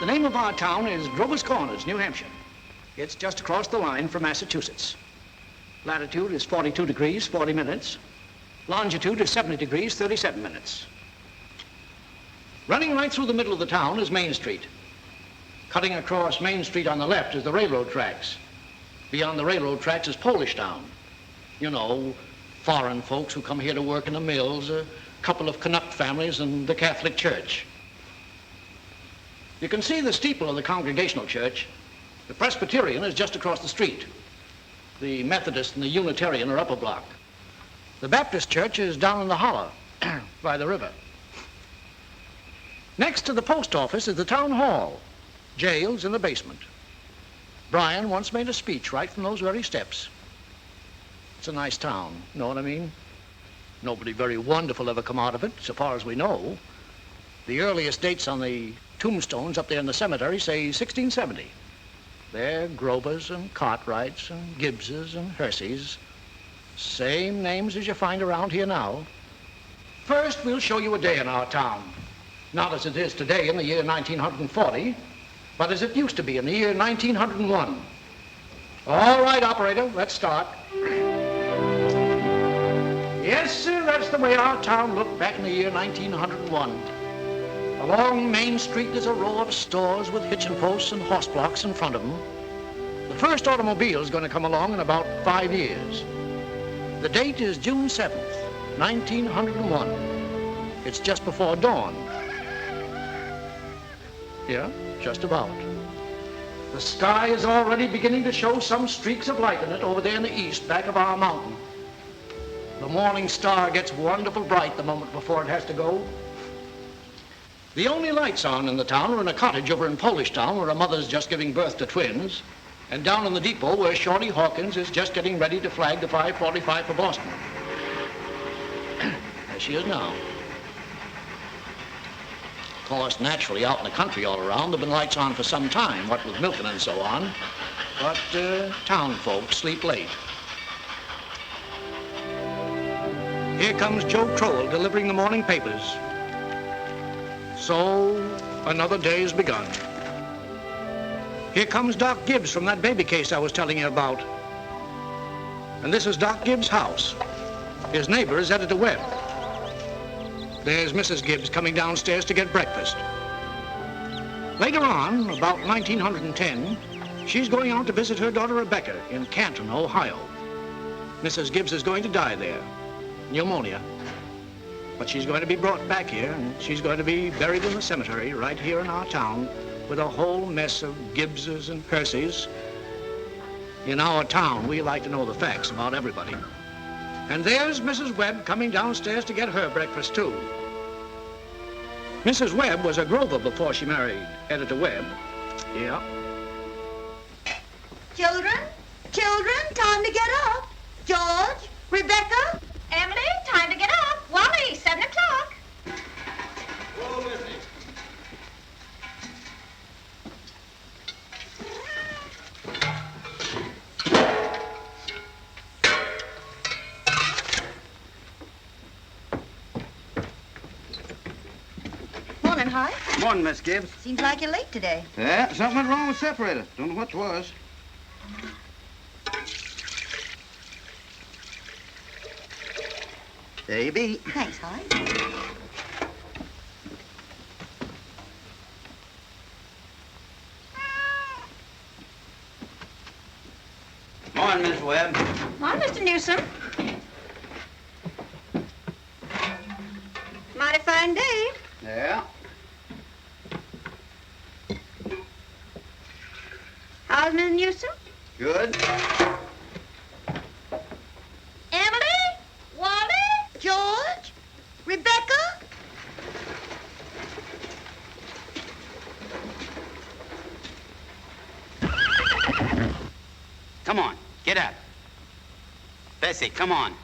The name of our town is Grover's Corners, New Hampshire. It's just across the line from Massachusetts. Latitude is 42 degrees, 40 minutes. Longitude is 70 degrees, 37 minutes. Running right through the middle of the town is Main Street. Cutting across Main Street on the left is the railroad tracks. Beyond the railroad tracks is Polish Town. You know, foreign folks who come here to work in the mills, a couple of Canuck families, and the Catholic Church. You can see the steeple of the Congregational Church. The Presbyterian is just across the street. The Methodist and the Unitarian are up a block. The Baptist Church is down in the hollow by the river. Next to the post office is the town hall. Jail's in the basement. Brian once made a speech right from those very steps. It's a nice town, know what I mean? Nobody very wonderful ever come out of it, so far as we know. The earliest dates on the tombstones up there in the cemetery say 1670. They're Grovers and Cartwrights and Gibbses and Herseys. Same names as you find around here now. First, we'll show you a day in our town. Not as it is today in the year 1940, but as it used to be in the year 1901. All right, operator, let's start. Yes, sir, that's the way our town looked back in the year 1901. Along Main Street is a row of stores with hitching posts and horse blocks in front of them. The first automobile is going to come along in about 5 years. The date is June 7th, 1901. It's just before dawn. Yeah, just about. The sky is already beginning to show some streaks of light in it over there in the east, back of our mountain. The morning star gets wonderful bright the moment before it has to go. The only lights on in the town are in a cottage over in Polish Town where a mother's just giving birth to twins, and down in the depot where Shorty Hawkins is just getting ready to flag the 5:45 for Boston. There she is now. Of course, naturally, out in the country all around, there have been lights on for some time, what with milking and so on. But town folks sleep late. Here comes Joe Crowell delivering the morning papers. So, another day has begun. Here comes Doc Gibbs from that baby case I was telling you about. And this is Doc Gibbs' house. His neighbor is Editor Webb. There's Mrs. Gibbs coming downstairs to get breakfast. Later on, about 1910, she's going out to visit her daughter Rebecca in Canton, Ohio. Mrs. Gibbs is going to die there, pneumonia. But she's going to be brought back here, and she's going to be buried in the cemetery right here in our town with a whole mess of Gibbses and Herseys. In our town, we like to know the facts about everybody. And there's Mrs. Webb coming downstairs to get her breakfast, too. Mrs. Webb was a Grover before she married Editor Webb. Yeah. Children, time to get up. George, Rebecca. Emily, time to get up. Wally, 7 o'clock. Whoa, Missy. Morning, Hart. Morning, Miss Gibbs. Seems like you're late today. Yeah, something went wrong with the separator. Don't know what it was. There you be. Thanks, Hart. Morning, Miss Webb. Morning, Mr. Newsom. Mighty fine day. Yeah. How's Mr. Newsom? Good. Emily? Wally? George, Rebecca. Come on, get up. Bessie, come on.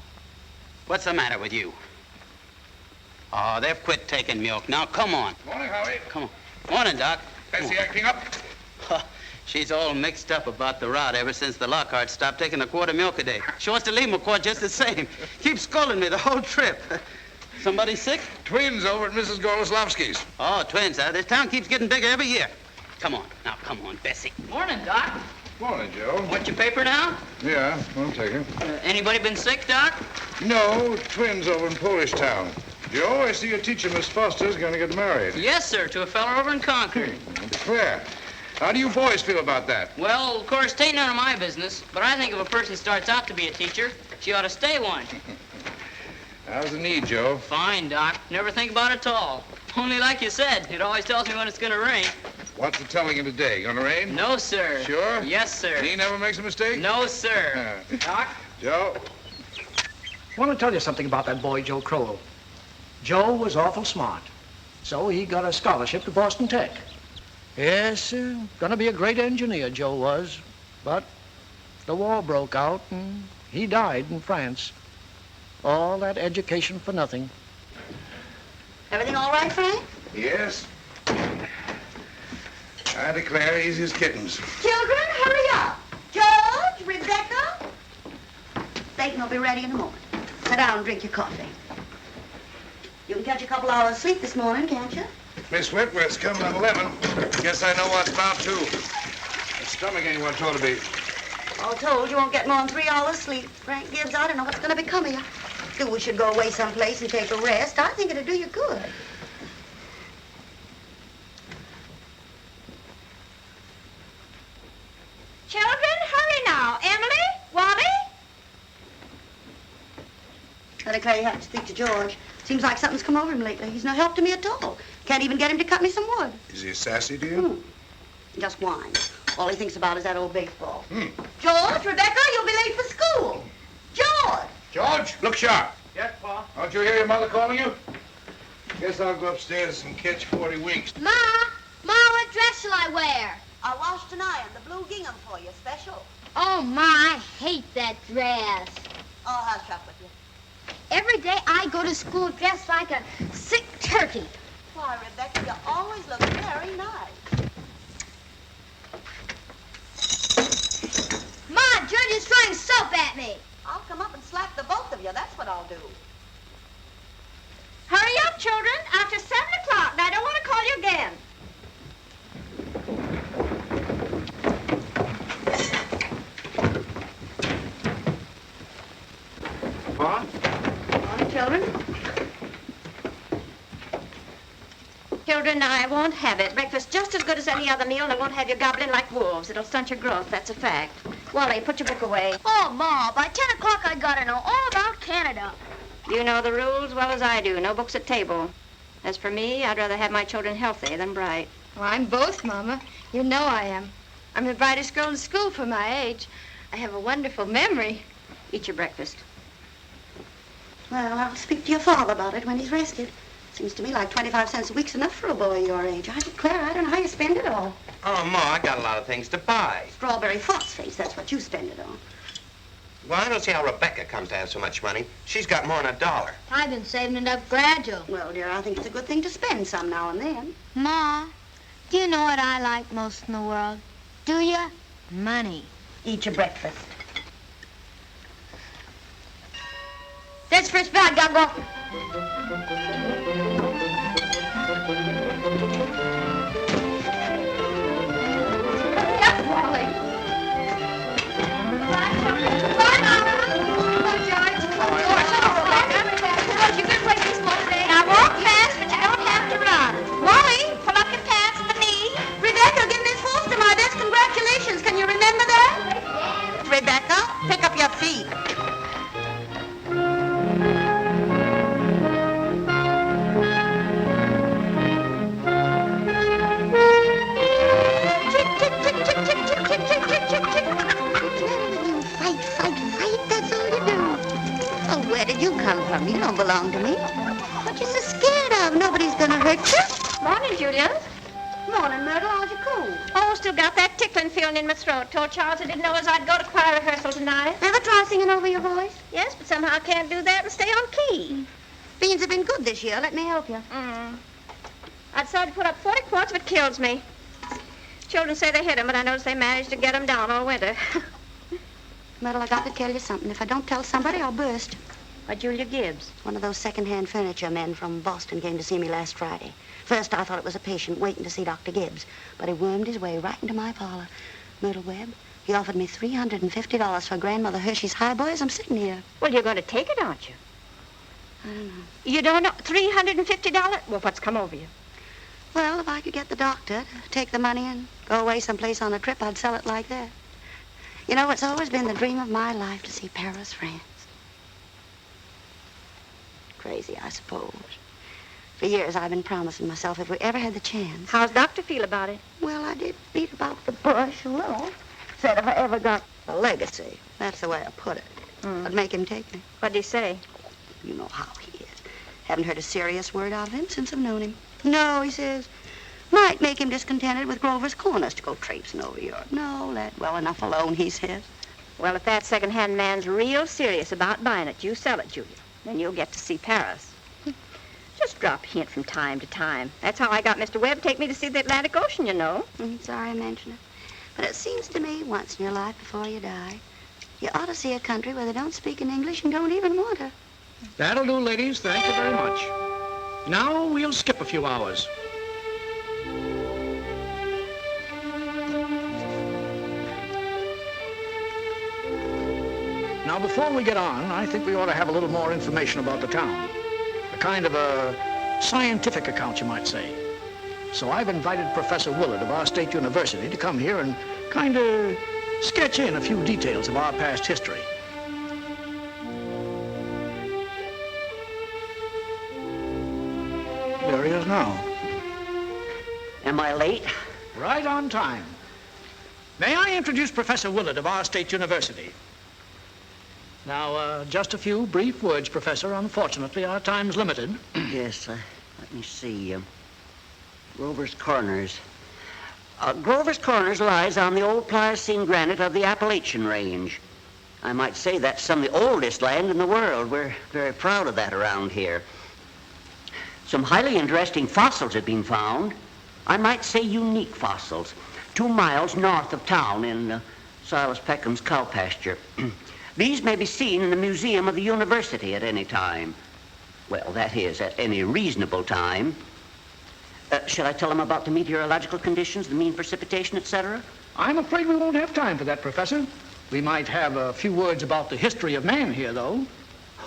What's the matter with you? Oh, they've quit taking milk. Now, come on. Morning, Howie. Come on. Morning, Doc. Bessie acting up? She's all mixed up about the rod ever since the Lockhart stopped taking a quart of milk a day. She wants to leave him a quart just the same. Keeps scolding me the whole trip. Somebody sick? Twins over at Mrs. Goloslavsky's. Oh, twins, huh? This town keeps getting bigger every year. Come on. Now, come on, Bessie. Morning, Doc. Morning, Joe. Want your paper now? Yeah, I'll take it. Anybody been sick, Doc? No, twins over in Polish Town. Joe, I see your teacher, Miss Foster's going to get married. Yes, sir, to a fella over in Concord. Declare. How do you boys feel about that? Well, of course, it ain't none of my business, but I think if a person starts out to be a teacher, she ought to stay one. How's the knee, Joe? Fine, Doc. Never think about it at all. Only like you said, it always tells me when it's going to rain. What's the telling you today? Gonna rain? No, sir. Sure? Yes, sir. Knee never makes a mistake? No, sir. Doc? Joe? I want to tell you something about that boy, Joe Crowell. Joe was awful smart, so he got a scholarship to Boston Tech. Yes, gonna be a great engineer, Joe was, but the war broke out and he died in France. All that education for nothing. Everything all right, Frank? Yes. I declare easy as kittens. Children, hurry up. George, Rebecca. Bacon will be ready in a moment. Sit down and drink your coffee. You can catch a couple hours sleep this morning, can't you? Miss Whitworth's coming at 11. Guess I know what's about to. My stomach ain't what it ought to be. All told, you won't get more than 3 hours sleep. Frank Gibbs, I don't know what's going to become of you. Do we should go away someplace and take a rest. I think it'd do you good. Children, hurry now. Emily, Wally? I declare you have to speak to George. Seems like something's come over him lately. He's no help to me at all. Can't even get him to cut me some wood. Is he sassy to you? He just whines. All he thinks about is that old baseball. George, Rebecca, you'll be late for school. George! George, look sharp. Yes, Pa? Don't you hear your mother calling you? Guess I'll go upstairs and catch 40 winks. Ma, what dress shall I wear? I washed and ironed the blue gingham for you, special. Oh, Ma, I hate that dress. Oh, hush up with you. Every day I go to school dressed like a sick turkey. Why, Rebecca, you always look very nice. Ma, Judge is throwing soap at me. I'll come up and slap the both of you. That's what I'll do. Hurry up, children. After 7 o'clock, and I don't want to call you again. Pa? Morning, children. Children, I won't have it. Breakfast just as good as any other meal, and I won't have you gobbling like wolves. It'll stunt your growth, that's a fact. Wally, put your book away. Oh, Ma, by 10 o'clock I gotta know all about Canada. You know the rules well as I do. No books at table. As for me, I'd rather have my children healthy than bright. Well, I'm both, Mama. You know I am. I'm the brightest girl in school for my age. I have a wonderful memory. Eat your breakfast. Well, I'll speak to your father about it when he's rested. Seems to me like 25 cents a week's enough for a boy your age. I declare, I don't know how you spend it all. Oh, Ma, I got a lot of things to buy. Strawberry phosphate, that's what you spend it on. Well, I don't see how Rebecca comes to have so much money. She's got more than $1. I've been saving it up gradual. Well, dear, I think it's a good thing to spend some now and then. Ma, do you know what I like most in the world? Do you? Money. Eat your breakfast. That's first bag, gotta go. Yes, Wally. Bye, Mama. Hello, George. George, you good place this morning today? Now, walk fast, but you don't have to run. Wally, pull up your pants at the knee. Rebecca, give Miss Foster my best congratulations. Can you remember that? Rebecca, pick up your feet. Fight, that's all you do. Oh, where did you come from? You don't belong to me. What you so scared of? Nobody's gonna hurt you. Morning, Julia. Morning, Myrtle. How's your cold? Oh, still got that tickling feeling in my throat. Told Charles I didn't know as I'd go to choir rehearsal tonight. Ever try singing over your voice? Yes, but somehow I can't do that and stay on key. Beans have been good this year. Let me help you. I decided to put up 40 quarts if it kills me. Children say they hit 'em, but I notice they managed to get 'em down all winter. Myrtle, I got to tell you something. If I don't tell somebody, I'll burst. Why, Julia Gibbs. One of those second-hand furniture men from Boston came to see me last Friday. First, I thought it was a patient waiting to see Dr. Gibbs, but he wormed his way right into my parlor. Myrtle Webb, he offered me $350 for Grandmother Hershey's highboy as I'm sitting here. Well, you're going to take it, aren't you? I don't know. You don't know? $350? Well, what's come over you? Well, if I could get the doctor to take the money and go away someplace on a trip, I'd sell it like that. You know, it's always been the dream of my life to see Paris, France. Crazy, I suppose. For years, I've been promising myself if we ever had the chance. How's Doctor feel about it? Well, I did beat about the bush a little. Said if I ever got a legacy, that's the way I put it, I'd make him take me. What'd he say? You know how he is. Haven't heard a serious word out of him since I've known him. No, he says, might make him discontented with Grover's Corners to go traipsing over Europe. No, let well enough alone, he says. Well, if that second-hand man's real serious about buying it, you sell it, Julia. Then you'll get to see Paris. Just drop a hint from time to time. That's how I got Mr. Webb to take me to see the Atlantic Ocean, you know. Sorry I mentioned it. But it seems to me, once in your life before you die, you ought to see a country where they don't speak in English and don't even want to. That'll do, ladies. Thank you very much. Now we'll skip a few hours. Now, before we get on, I think we ought to have a little more information about the town. A kind of a scientific account, you might say. So I've invited Professor Willard of our state university to come here and kind of sketch in a few details of our past history. There he is now. Am I late? Right on time. May I introduce Professor Willard of our state university? Now, just a few brief words, Professor. Unfortunately, our time's limited. Yes, let me see. Grover's Corners. Grover's Corners lies on the old Pliocene granite of the Appalachian Range. I might say that's some of the oldest land in the world. We're very proud of that around here. Some highly interesting fossils have been found. I might say unique fossils. 2 miles north of town in Silas Peckham's cow pasture. These may be seen in the museum of the university at any time. Well, that is, at any reasonable time. Shall I tell them about the meteorological conditions, the mean precipitation, etc.? I'm afraid we won't have time for that, Professor. We might have a few words about the history of man here, though.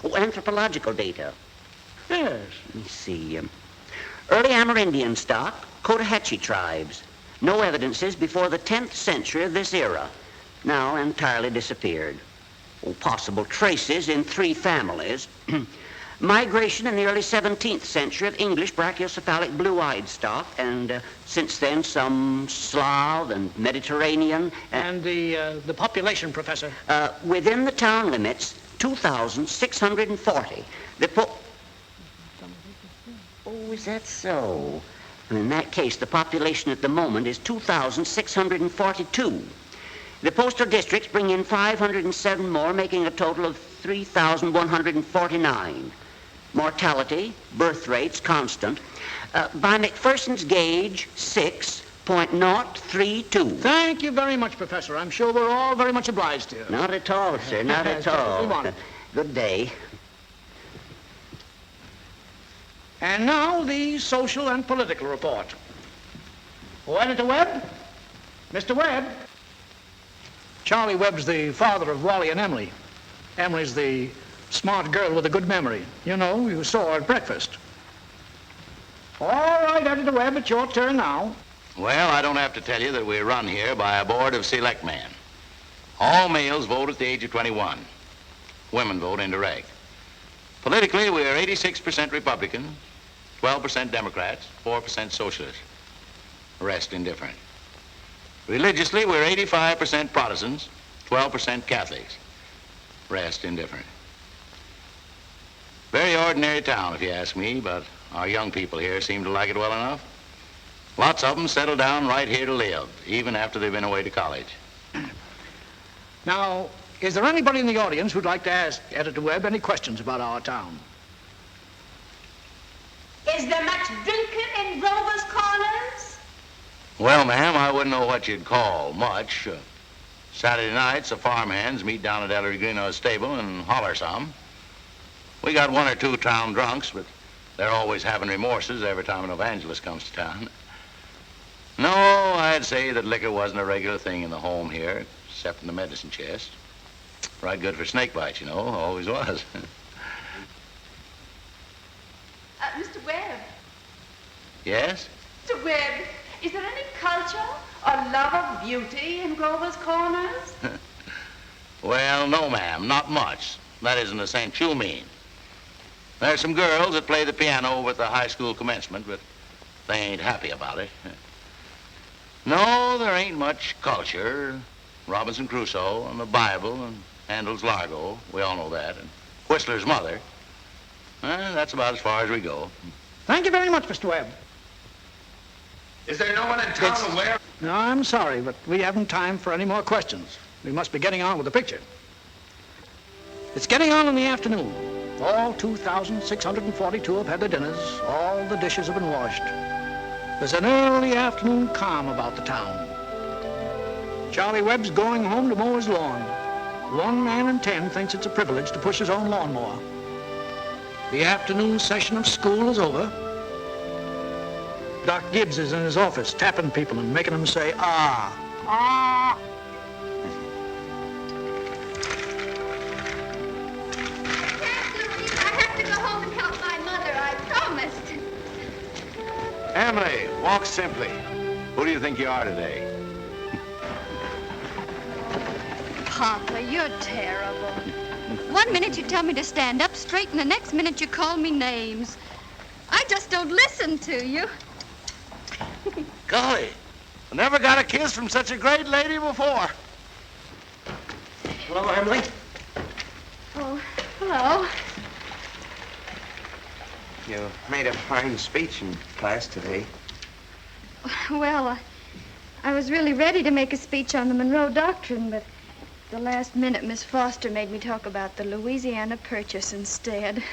Oh, anthropological data. Yes. Let me see. Early Amerindian stock, Cotahatchee tribes. No evidences before the 10th century of this era. Now entirely disappeared. Oh, possible traces in 3 families. Migration in the early 17th century of English brachiocephalic blue-eyed stock, and since then some Slav and Mediterranean. And the population, Professor? Within the town limits, 2,640. Oh, is that so? In that case, the population at the moment is 2,642. The postal districts bring in 507 more, making a total of 3,149. Mortality, birth rates, constant. By McPherson's gauge, 6.032. Thank you very much, Professor. I'm sure we're all very much obliged to you. Not at all, sir, not at all. Good day. And now the social and political report. Oh, Editor Webb? Mr. Webb? Charlie Webb's the father of Wally and Emily. Emily's the smart girl with a good memory. You know, you saw her at breakfast. All right, Editor Webb, it's your turn now. Well, I don't have to tell you that we run here by a board of selectmen. All males vote at the age of 21. Women vote indirect. Politically, we are 86% Republican, 12% Democrats, 4% Socialists. The rest indifferent. Religiously, we're 85% Protestants, 12% Catholics. Rest indifferent. Very ordinary town, if you ask me, but our young people here seem to like it well enough. Lots of them settle down right here to live, even after they've been away to college. Now, is there anybody in the audience who'd like to ask Editor Webb any questions about our town? Is there much drinking in Grover's Corners? Well, ma'am, I wouldn't know what you'd call much. Saturday nights, the farmhands meet down at Ellery Greenow's stable and holler some. We got one or two town drunks, but they're always having remorses every time an evangelist comes to town. No, I'd say that liquor wasn't a regular thing in the home here, except in the medicine chest. Right good for snake bites, you know, always was. Mr. Webb. Yes? Mr. Webb, is there any culture or love of beauty in Grover's Corners? Well, no, ma'am, not much. That isn't the sense you mean. There's some girls that play the piano with the high school commencement, but they ain't happy about it. No, there ain't much culture. Robinson Crusoe and the Bible and Handel's Largo, we all know that, and Whistler's mother. That's about as far as we go. Thank you very much, Mr. Webb. Is there no one in town aware? No, I'm sorry, but we haven't time for any more questions. We must be getting on with the picture. It's getting on in the afternoon. All 2,642 have had their dinners. All the dishes have been washed. There's an early afternoon calm about the town. Charlie Webb's going home to mow his lawn. 1 man in 10 thinks it's a privilege to push his own lawnmower. The afternoon session of school is over. Doc Gibbs is in his office tapping people and making them say, ah. Ah. I have to go home and help my mother. I promised. Emily, walk simply. Who do you think you are today? Papa, you're terrible. 1 minute you tell me to stand up straight, and the next minute you call me names. I just don't listen to you. Golly, I never got a kiss from such a great lady before. Hello, Emily. Oh, hello. You made a fine speech in class today. Well, I was really ready to make a speech on the Monroe Doctrine, but the last minute Miss Foster made me talk about the Louisiana Purchase instead.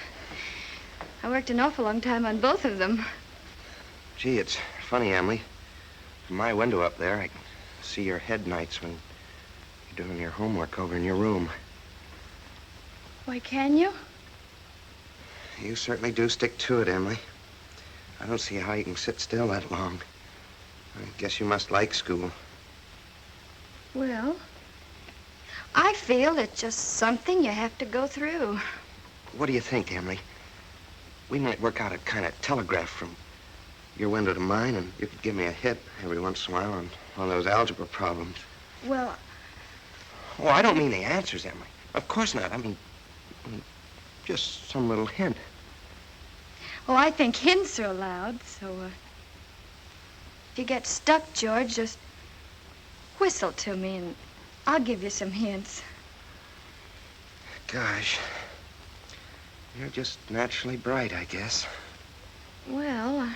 I worked an awful long time on both of them. Gee, it's funny, Emily. From my window up there, I can see your head nights when you're doing your homework over in your room. Why, can you? You certainly do stick to it, Emily. I don't see how you can sit still that long. I guess you must like school. Well, I feel it's just something you have to go through. What do you think, Emily? We might work out a kind of telegraph from your window to mine, and you could give me a hit every once in a while on one of those algebra problems. Well, Oh, I don't mean the answers, Emily. Of course not. I mean just some little hint. oh, I think hints are allowed, so if you get stuck, George, just whistle to me, and I'll give you some hints. Gosh. You're just naturally bright, I guess. Well,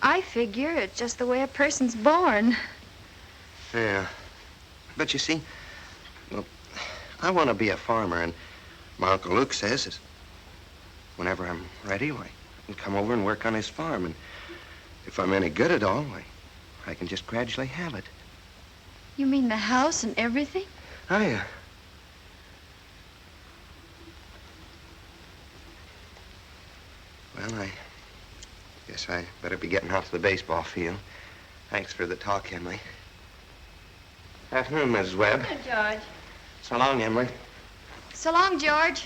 I figure it's just the way a person's born. Yeah. But you see, well, I want to be a farmer, and my Uncle Luke says is whenever I'm ready, I can come over and work on his farm. And if I'm any good at all, I can just gradually have it. You mean the house and everything? Oh, yeah. Well, I guess I better be getting out to the baseball field. Thanks for the talk, Emily. Afternoon, Mrs. Webb. Good, George. So long, Emily. So long, George.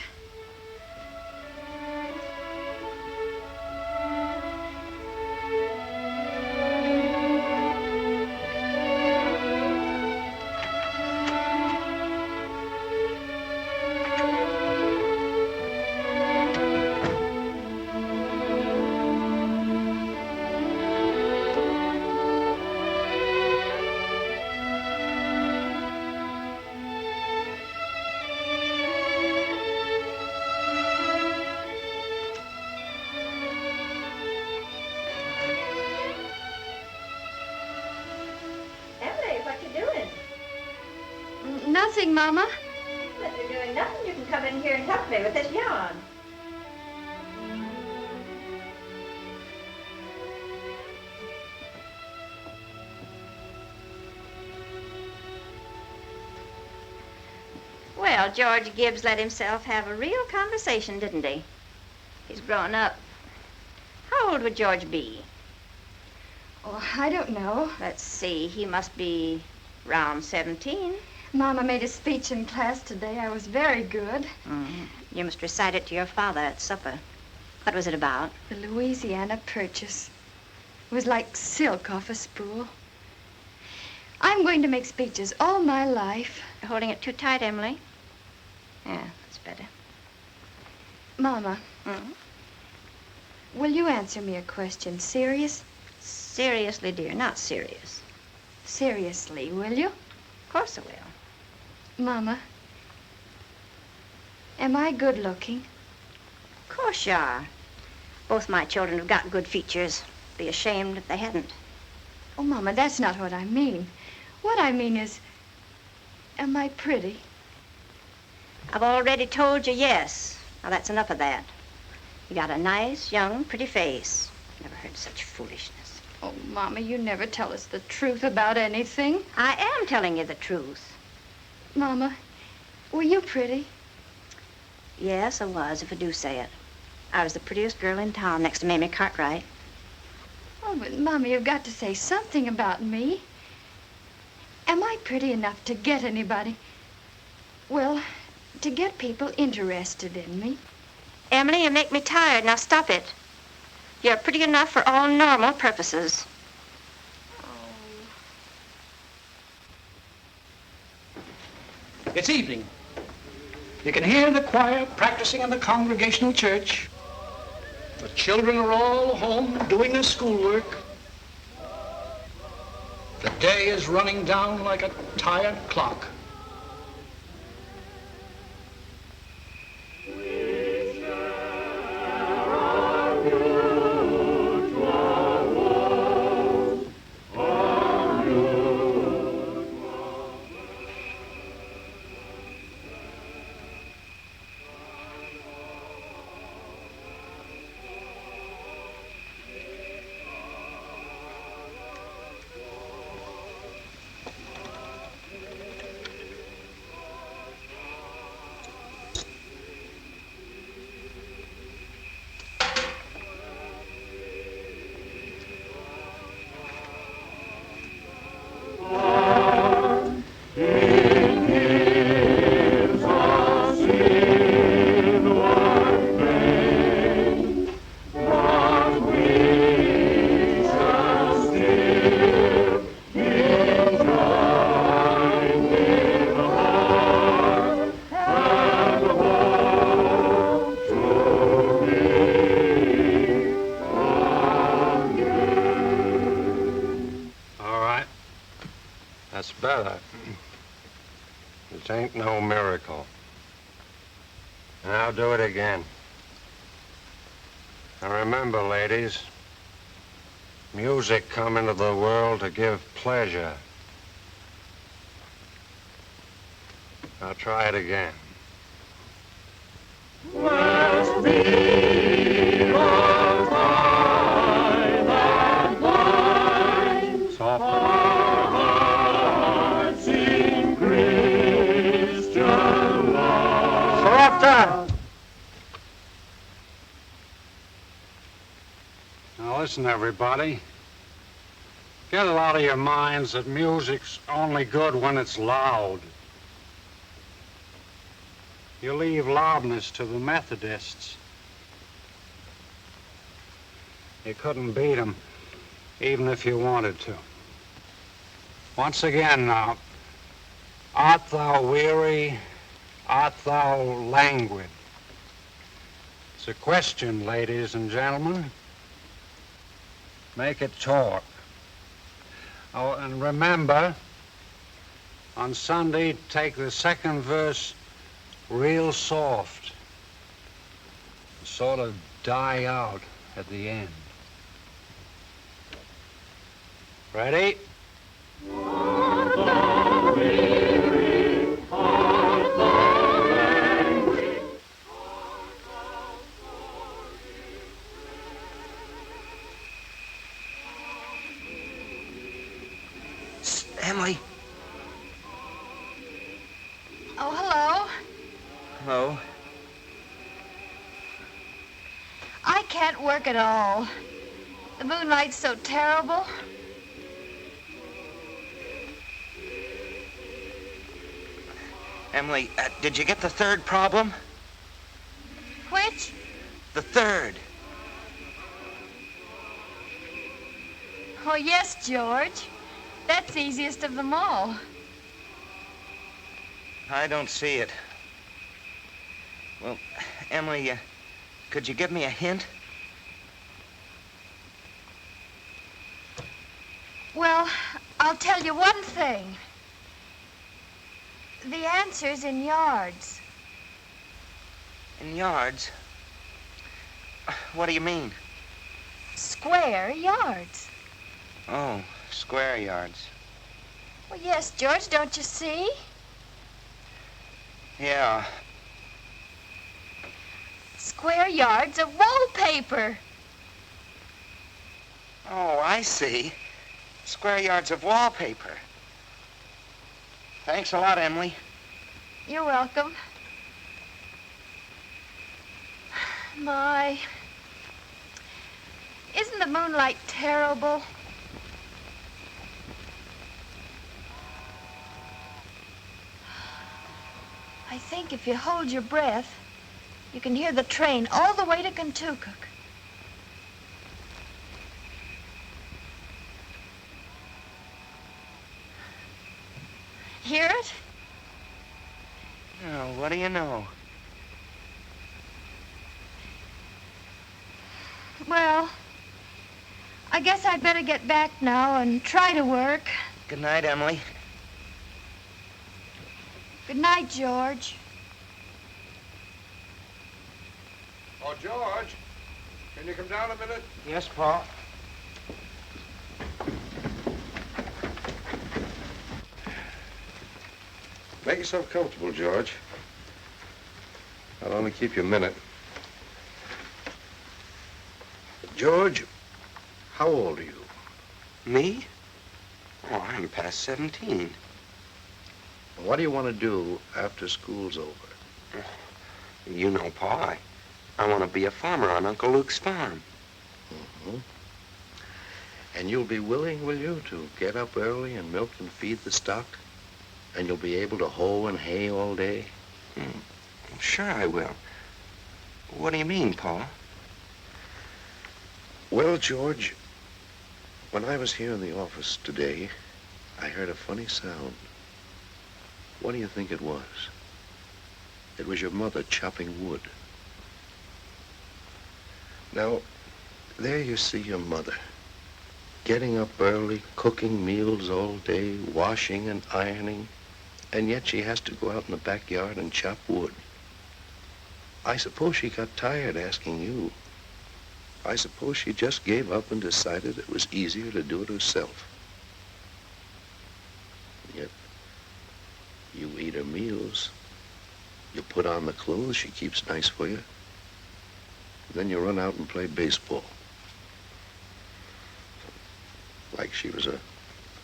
Nothing, Mama. If you're doing nothing, you can come in here and help me with this yarn. Well, George Gibbs let himself have a real conversation, didn't he? He's grown up. How old would George be? Oh, I don't know. Let's see, he must be around 17. Mama made a speech in class today. I was very good. You must recite it to your father at supper. What was it about? The Louisiana Purchase. It was like silk off a spool. I'm going to make speeches all my life. You're holding it too tight, Emily. Yeah, that's better. Mama, will you answer me a question? Serious? Seriously, dear, not serious. Seriously, will you? Of course I will. Mama, am I good looking? Of course you are. Both my children have got good features. Be ashamed if they hadn't. Oh, Mama, that's not what I mean. What I mean is, am I pretty? I've already told you yes. Now that's enough of that. You got a nice, young, pretty face. Never heard such foolishness. Oh, Mama, you never tell us the truth about anything. I am telling you the truth. Mama, were you pretty? Yes, I was, if I do say it. I was the prettiest girl in town next to Mamie Cartwright. Oh, but Mama, you've got to say something about me. Am I pretty enough to get anybody? Well, to get people interested in me. Emily, you make me tired. Now stop it. You're pretty enough for all normal purposes. It's evening. You can hear the choir practicing in the Congregational Church. The children are all home doing their schoolwork. The day is running down like a tired clock. better. This ain't no miracle. And I'll do it again. And remember, ladies, music come into the world to give pleasure. I'll try it again. Must be the tie that binds our hearts in Christian love. Softer! Now listen, everybody. Get it out of your minds that music's only good when it's loud. You leave loudness to the Methodists. You couldn't beat them, even if you wanted to. Once again now, art thou weary? Art thou languid? It's a question, ladies and gentlemen. Make it talk. Oh, and remember, on Sunday, take the second verse real soft, sort of die out at the end. Ready? Art thou weary? Art thou languid? Art thou Emily. Oh, hello. Hello. I can't work at all. The moonlight's so terrible. Emily, did you get the third problem? Which? The third. Oh, yes, George. That's the easiest of them all. I don't see it. Well, Emily, could you give me a hint? Well, I'll tell you one thing. The answer's in yards. In yards? What do you mean? Square yards. Oh, square yards. Well, yes, George, don't you see? Yeah. Square yards of wallpaper. Oh, I see. Square yards of wallpaper. Thanks a lot, Emily. You're welcome. My, isn't the moonlight terrible? I think if you hold your breath, you can hear the train all the way to Kentucky. Hear it? Oh, what do you know? Well, I guess I'd better get back now and try to work. Good night, Emily. Good night, George. Oh, George, can you come down a minute? Yes, Pa. Make yourself comfortable, George. I'll only keep you a minute. George, how old are you? Me? Oh, I'm past 17. What do you want to do after school's over? You know, Pa, I want to be a farmer on Uncle Luke's farm. Mm-hmm. And you'll be willing, will you, to get up early and milk and feed the stock? And you'll be able to hoe and hay all day? Sure I will. What do you mean, Pa? Well, George, when I was here in the office today, I heard a funny sound. What do you think it was? It was your mother chopping wood. Now, there you see your mother, getting up early, cooking meals all day, washing and ironing, and yet she has to go out in the backyard and chop wood. I suppose she got tired asking you. I suppose she just gave up and decided it was easier to do it herself. Yet, you eat her meals. You put on the clothes she keeps nice for you. Then you run out and play baseball. Like she was a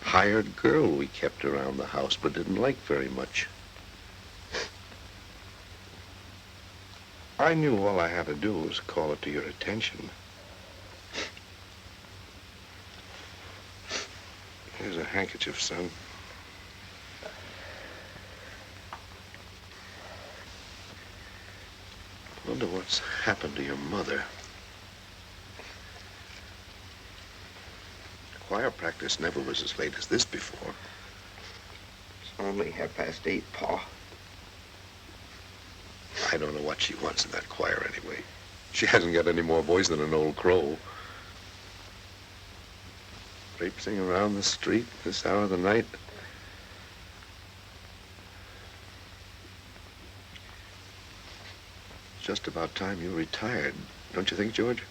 hired girl we kept around the house but didn't like very much. I knew all I had to do was call it to your attention. Here's a handkerchief, son. I wonder what's happened to your mother. Choir practice never was as late as this before. It's only 8:30, Pa. I don't know what she wants in that choir anyway. She hasn't got any more voice than an old crow. Traipsing around the street this hour of the night. It's just about time you retired, don't you think, George?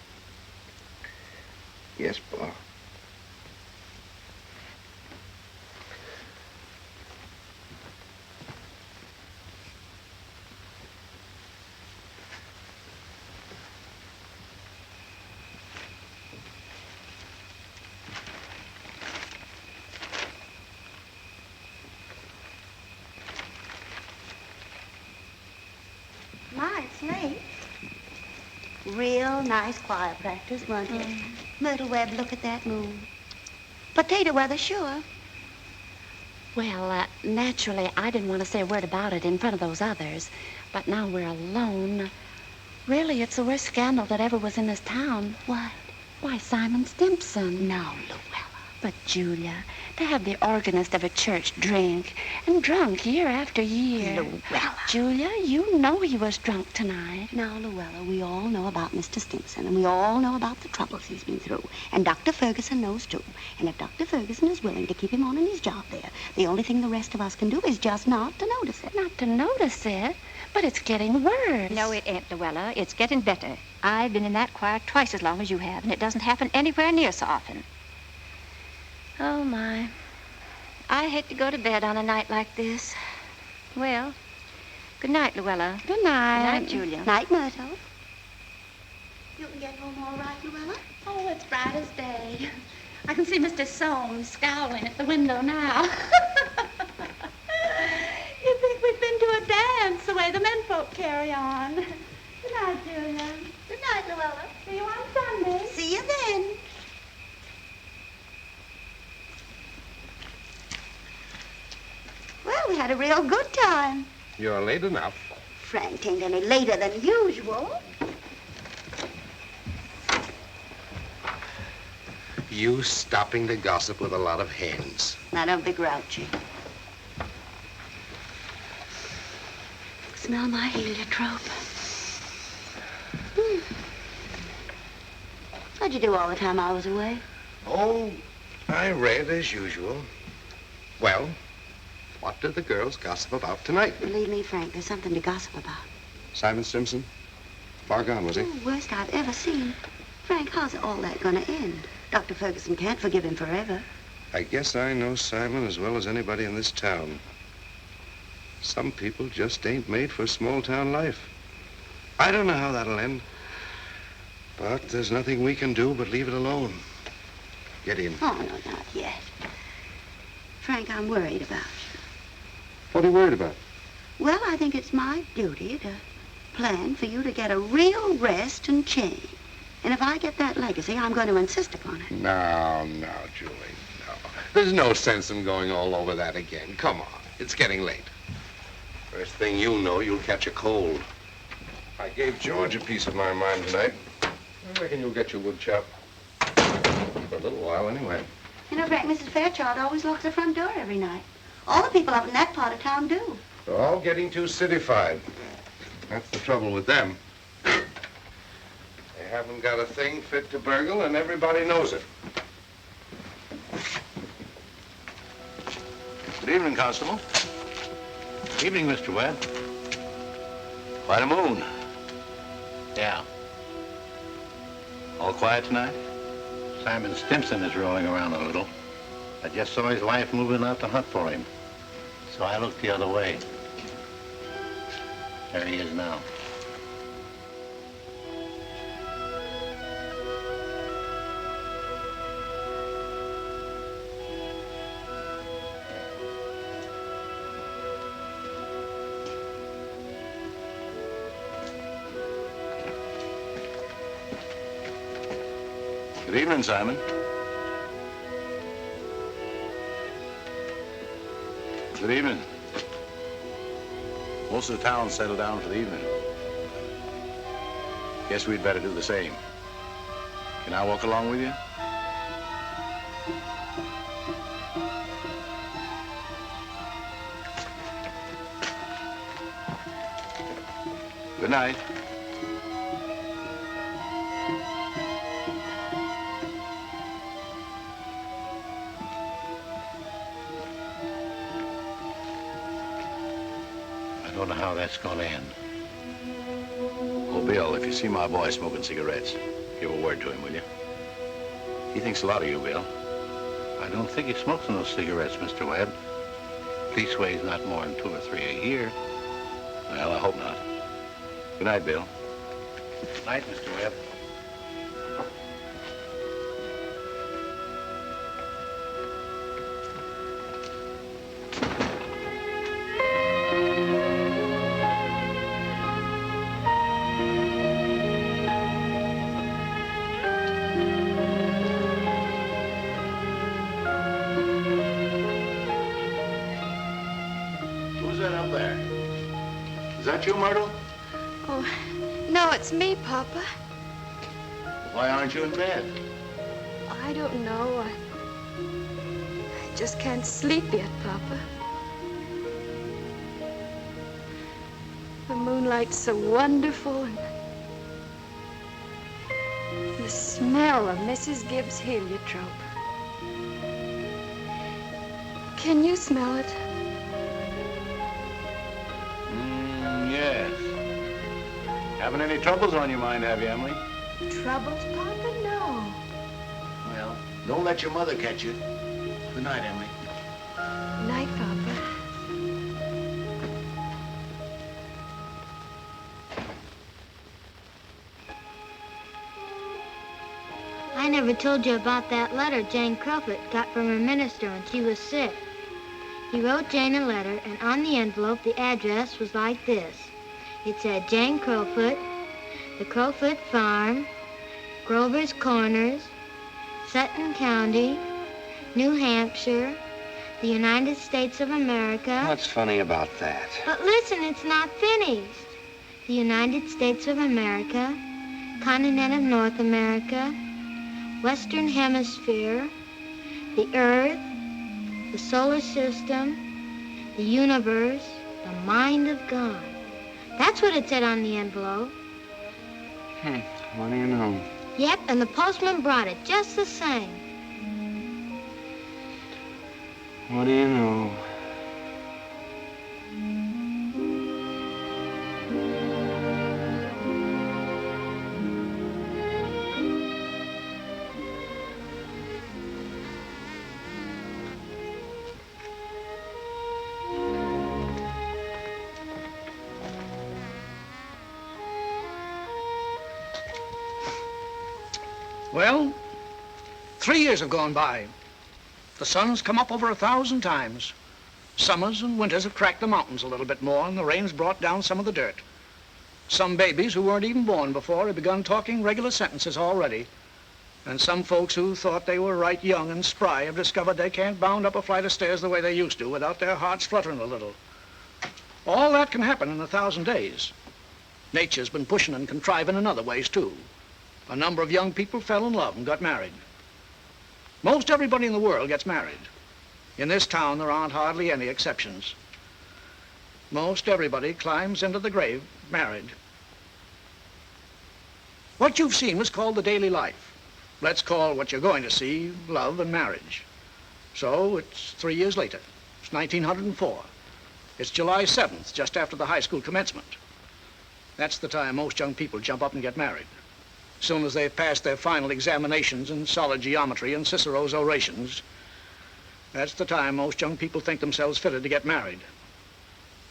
Yes, Pa. real nice choir practice, wasn't it? Myrtle Webb, look at that moon. Potato weather, sure. Well, naturally, I didn't want to say a word about it in front of those others. But now we're alone. Really, it's the worst scandal that ever was in this town. What? Why, Simon Stimpson. No, Llewellyn. But, Julia, to have the organist of a church drink, and drunk year after year. Llewellyn. Julia, you know he was drunk tonight. Now, Llewellyn, we all know about Mr. Stimpson, and we all know about the troubles he's been through. And Dr. Ferguson knows, too. And if Dr. Ferguson is willing to keep him on in his job there, the only thing the rest of us can do is just not to notice it. Not to notice it? But it's getting worse. No, it ain't, Luella. It's getting better. I've been in that choir twice as long as you have, and it doesn't happen anywhere near so often. Oh, my. I hate to go to bed on a night like this. Well, good night, Luella. Good night. Good night, Julia. Night, Myrtle. You can get home all right, Llewellyn? Oh, it's bright as day. I can see Mr. Soames scowling at the window now. You think we've been to a dance the way the menfolk carry on. Good night, Julia. Good night, Llewellyn. See you on Sunday. See you then. Well, we had a real good time. You're late enough. Frank ain't any later than usual. You stopping to gossip with a lot of hens. Now, don't be grouchy. Smell my heliotrope. What'd you do all the time I was away? Oh, I read as usual. Well, what did the girls gossip about tonight? Believe me, Frank, there's something to gossip about. Simon Simpson? Far gone, was he? Oh, worst I've ever seen. Frank, how's all that gonna end? Dr. Ferguson can't forgive him forever. I guess I know Simon as well as anybody in this town. Some people just ain't made for small-town life. I don't know how that'll end. But there's nothing we can do but leave it alone. Get in. Oh, no, not yet. Frank, I'm worried about you. What are you worried about? Well, I think it's my duty to plan for you to get a real rest and change. And if I get that legacy, I'm going to insist upon it. No, Julie, no. There's no sense in going all over that again. Come on. It's getting late. First thing you know, you'll catch a cold. I gave George a piece of my mind tonight. I reckon you'll get your wood chop. For a little while, anyway. You know, Frank, Mrs. Fairchild always locks the front door every night. All the people up in that part of town do. They're all getting too cityfied. That's the trouble with them. They haven't got a thing fit to burgle, and everybody knows it. Good evening, Constable. Evening, Mr. Webb. Quite a moon. Yeah. All quiet tonight? Simon Stimpson is rolling around a little. I just saw his wife moving out to hunt for him. So I looked the other way. There he is now. Good evening, Simon. Good evening. Most of the town settled down for the evening. Guess we'd better do the same. Can I walk along with you? Good night. I don't know how that's going to end. Oh, Bill, if you see my boy smoking cigarettes, give a word to him, will you? He thinks a lot of you, Bill. I don't think he smokes those cigarettes, Mr. Webb. Leastways, not more than 2 or 3 a year. Well, I hope not. Good night, Bill. Good night, Mr. Webb. Who's that up there? Is that you, Myrtle? Oh, no, it's me, Papa. Why aren't you in bed? I don't know. I just can't sleep yet, Papa. The moonlight's so wonderful, and the smell of Mrs. Gibbs' heliotrope. Can you smell it? Yes. Having any troubles on your mind, have you, Emily? Troubles, Papa? No. Well, don't let your mother catch you. Good night, Emily. Night, Papa. I never told you about that letter Jane Crowfoot got from her minister when she was sick. He wrote Jane a letter, and on the envelope, the address was like this. It said, Jane Crowfoot, the Crowfoot Farm, Grover's Corners, Sutton County, New Hampshire, the United States of America. What's funny about that? But listen, it's not finished. The United States of America, continent of North America, Western Hemisphere, the Earth, the solar system, the universe, the mind of God. That's what it said on the envelope. What do you know? Yep, and the postman brought it just the same. What do you know? Well, 3 years have gone by. The sun's come up over 1,000 times. Summers and winters have cracked the mountains a little bit more, and the rain's brought down some of the dirt. Some babies who weren't even born before have begun talking regular sentences already. And some folks who thought they were right young and spry have discovered they can't bound up a flight of stairs the way they used to without their hearts fluttering a little. All that can happen in 1,000 days. Nature's been pushing and contriving in other ways, too. A number of young people fell in love and got married. Most everybody in the world gets married. In this town, there aren't hardly any exceptions. Most everybody climbs into the grave married. What you've seen was called the daily life. Let's call what you're going to see love and marriage. So it's 3 years later. It's 1904. It's July 7th, just after the high school commencement. That's the time most young people jump up and get married. As soon as they've passed their final examinations in solid geometry and Cicero's orations, that's the time most young people think themselves fitted to get married.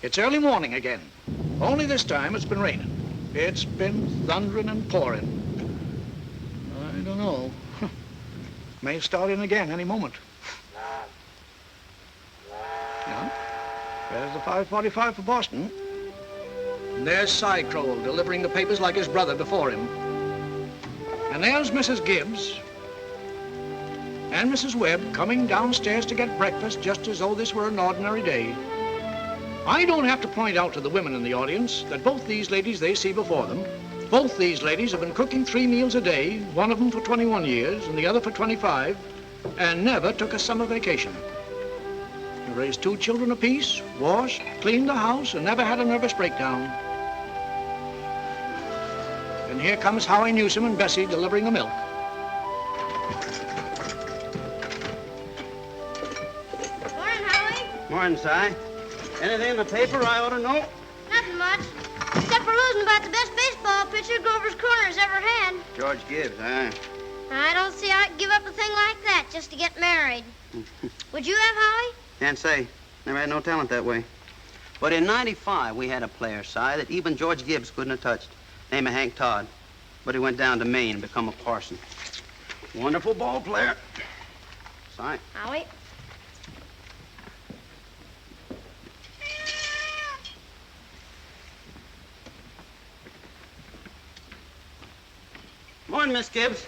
It's early morning again. Only this time it's been raining. It's been thundering and pouring. I don't know. May start in again any moment. Yeah. There's the 5:45 for Boston. And there's Cy Crowell delivering the papers like his brother before him. And there's Mrs. Gibbs and Mrs. Webb coming downstairs to get breakfast just as though this were an ordinary day. I don't have to point out to the women in the audience that both these ladies they see before them, both these ladies have been cooking 3 meals a day, one of them for 21 years and the other for 25, and never took a summer vacation. They raised 2 children apiece, washed, cleaned the house, and never had a nervous breakdown. And here comes Howie Newsom and Bessie delivering the milk. Morning, Howie. Morning, Si. Anything in the paper I ought to know? Nothing much, except for losing about the best baseball pitcher Grover's Corners ever had. George Gibbs, huh? I don't see how I'd give up a thing like that just to get married. Would you have, Howie? Can't say. Never had no talent that way. But in '95, we had a player, Si, that even George Gibbs couldn't have touched. Name of Hank Todd. But he went down to Maine and become a parson. Wonderful ball player. Si. Howie. Morning, Miss Gibbs.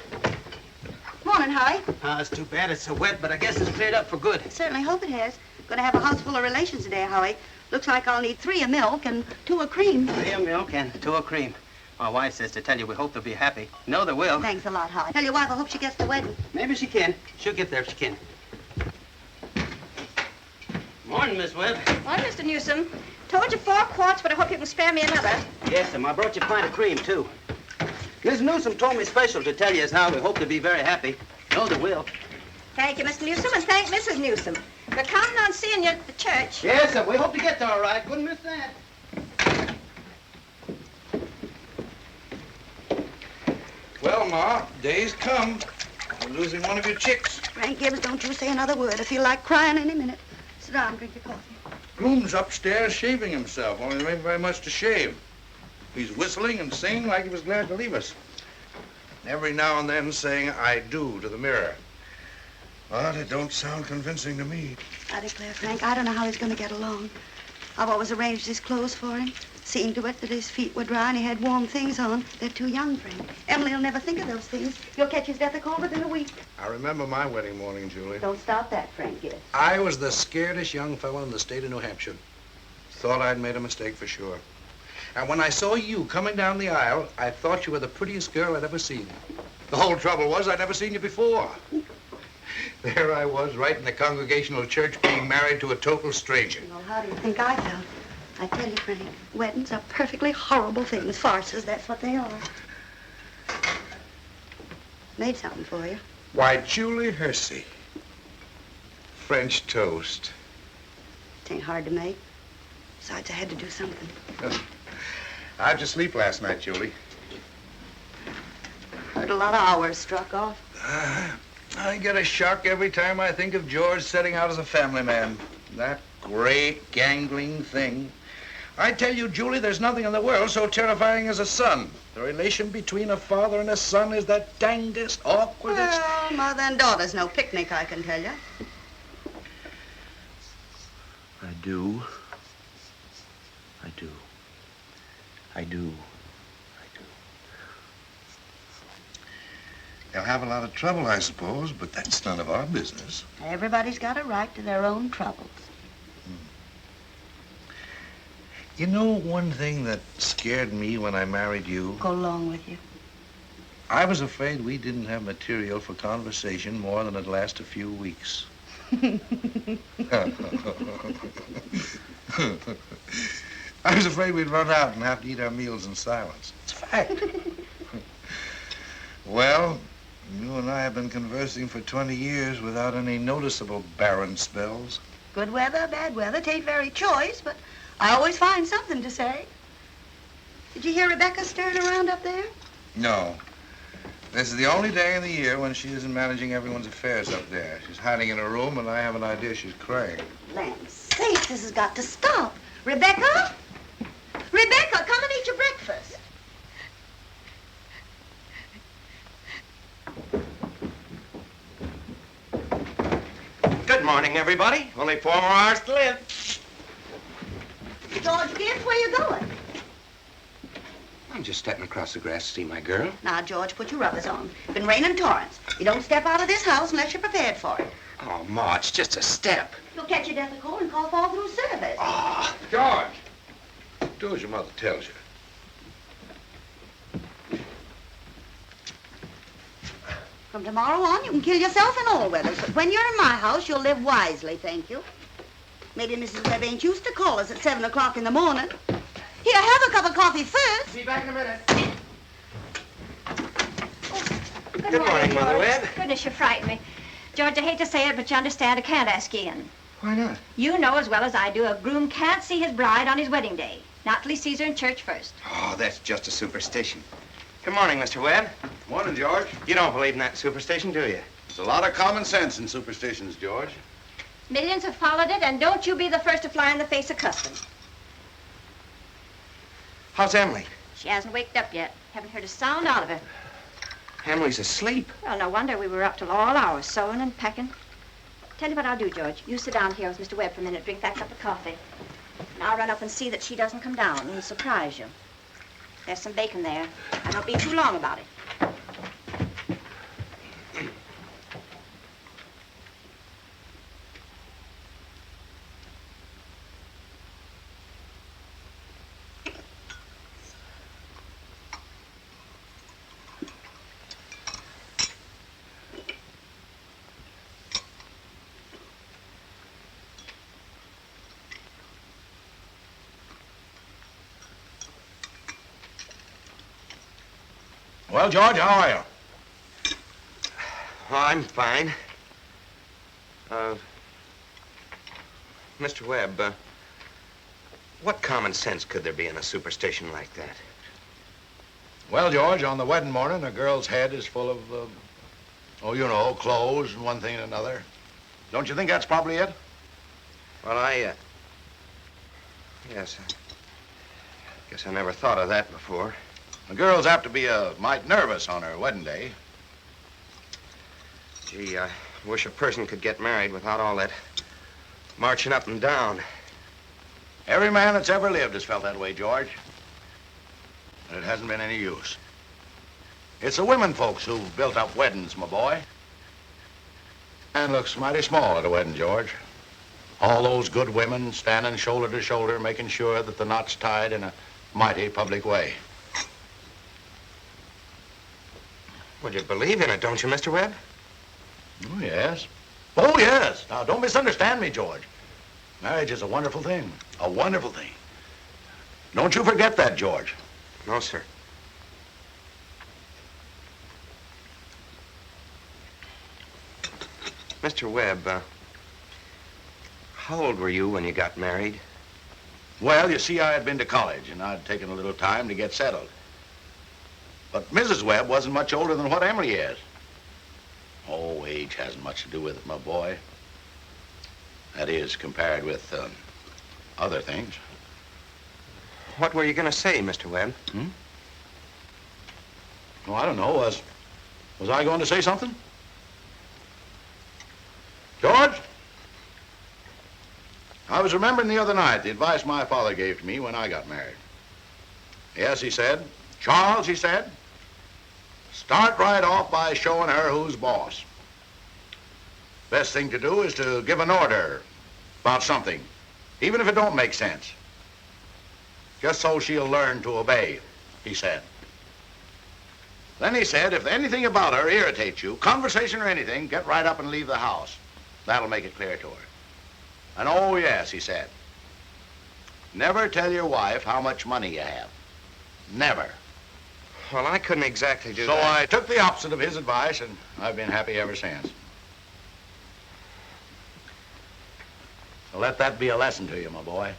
Morning, morning, Howie. It's too bad it's so wet, but I guess it's cleared up for good. Certainly hope it has. Gonna have a house full of relations today, Howie. Looks like I'll need 3 of milk and 2 of cream. 3 of milk and 2 of cream. My wife says to tell you we hope they'll be happy. No, they will. Thanks a lot, Howie. Tell your wife I hope she gets the wedding. Maybe she can. She'll get there if she can. Morning, Miss Webb. Morning, Mr. Newsom. Told you 4 quarts, but I hope you can spare me another. Yes, I brought you a pint of cream, too. Miss Newsom told me special to tell you as how we hope to be very happy. No, they will. Thank you, Mr. Newsom, and thank Mrs. Newsom. We're counting on seeing you at the church. Yes, sir. We hope to get there all right. Couldn't miss that. Well, Ma, day's come. We're losing one of your chicks. Frank Gibbs, don't you say another word. I feel like crying any minute. Sit down, drink your coffee. Bloom's upstairs shaving himself, only there ain't very much to shave. He's whistling and singing like he was glad to leave us. Every now and then saying, I do, to the mirror. But it don't sound convincing to me. I declare, Frank, I don't know how he's going to get along. I've always arranged his clothes for him, seen to it that his feet were dry and he had warm things on. They're too young, Frank. Emily will never think of those things. You'll catch his death a cold within a week. I remember my wedding morning, Julie. Don't stop that, Frank Gibbs. I was the scaredest young fellow in the state of New Hampshire. Thought I'd made a mistake for sure. And when I saw you coming down the aisle, I thought you were the prettiest girl I'd ever seen. The whole trouble was I'd never seen you before. There I was, right in the Congregational Church, being married to a total stranger. Well, how do you think I felt? I tell you, Frank, weddings are perfectly horrible things. Farces, that's what they are. Made something for you. Why, Julie Hersey. French toast. It ain't hard to make. Besides, I had to do something. How'd you sleep last night, Julie? Heard a lot of hours struck off. I get a shock every time I think of George setting out as a family man. That great, gangling thing. I tell you, Julie, there's nothing in the world so terrifying as a son. The relation between a father and a son is the dangest, awkwardest... Well, mother and daughter's no picnic, I can tell you. I do. I do. I do. They'll have a lot of trouble, I suppose, but that's none of our business. Everybody's got a right to their own troubles. You know one thing that scared me when I married you? Go along with you. I was afraid we didn't have material for conversation more than it'd last a few weeks. I was afraid we'd run out and have to eat our meals in silence. It's a fact. Well, you and I have been conversing for 20 years without any noticeable barren spells. Good weather, bad weather, 'tain't very choice, but I always find something to say. Did you hear Rebecca stirring around up there? No. This is the only day in the year when she isn't managing everyone's affairs up there. She's hiding in her room, and I have an idea she's crying. Land's sakes, this has got to stop. Rebecca? Rebecca, come and eat your breakfast. Good morning, everybody. Only 4 more hours to live. George Gibbs, where you going? I'm just stepping across the grass to see my girl. Now, George, put your rubbers on. Been raining torrents. You don't step out of this house unless you're prepared for it. Oh, Ma, it's just a step. You'll catch your death of cold and cough all through service. Oh. George, do as your mother tells you. From tomorrow on, you can kill yourself in all weathers, but when you're in my house, you'll live wisely, thank you. Maybe Mrs. Webb ain't used to call us at 7 o'clock in the morning. Here, have a cup of coffee first. Be back in a minute. Good morning, Mother Webb. Goodness, you frightened me. George, I hate to say it, but you understand I can't ask you in. Why not? You know as well as I do a groom can't see his bride on his wedding day. Not till he sees her in church first. Oh, that's just a superstition. Good morning, Mr. Webb. Morning, George. You don't believe in that superstition, do you? There's a lot of common sense in superstitions, George. Millions have followed it, and don't you be the first to fly in the face of custom. How's Emily? She hasn't waked up yet. Haven't heard a sound out of her. Emily's asleep. Well, no wonder we were up till all hours, sewing and packing. Tell you what I'll do, George. You sit down here with Mr. Webb for a minute, drink that cup of coffee. And I'll run up and see that she doesn't come down and surprise you. There's some bacon there. I don't be too long about it. Well, George, how are you? Oh, I'm fine. Mr. Webb, what common sense could there be in a superstition like that? Well, George, on the wedding morning, a girl's head is full of, clothes and one thing and another. Don't you think that's probably it? Well, yes. I guess I never thought of that before. A girl's apt to be a mite nervous on her wedding day. Gee, I wish a person could get married without all that marching up and down. Every man that's ever lived has felt that way, George. And it hasn't been any use. It's the women folks who've built up weddings, my boy. And looks mighty small at a wedding, George. All those good women standing shoulder to shoulder, making sure that the knot's tied in a mighty public way. Well, you believe in it, don't you, Mr. Webb? Oh, yes. Oh, yes. Now, don't misunderstand me, George. Marriage is a wonderful thing. A wonderful thing. Don't you forget that, George. No, sir. Mr. Webb, how old were you when you got married? Well, you see, I had been to college, and I'd taken a little time to get settled. But Mrs. Webb wasn't much older than what Emily is. Oh, age hasn't much to do with it, my boy. That is, compared with other things. What were you going to say, Mr. Webb? Oh, I don't know. Was I going to say something? George? I was remembering the other night the advice my father gave to me when I got married. Yes, he said, Charles, he said, start right off by showing her who's boss. Best thing to do is to give an order about something, even if it don't make sense. Just so she'll learn to obey, he said. Then he said, if anything about her irritates you, conversation or anything, get right up and leave the house. That'll make it clear to her. And oh, yes, he said, never tell your wife how much money you have. Never. Well, I couldn't exactly do that. So I took the opposite of his advice, and I've been happy ever since. So let that be a lesson to you, my boy.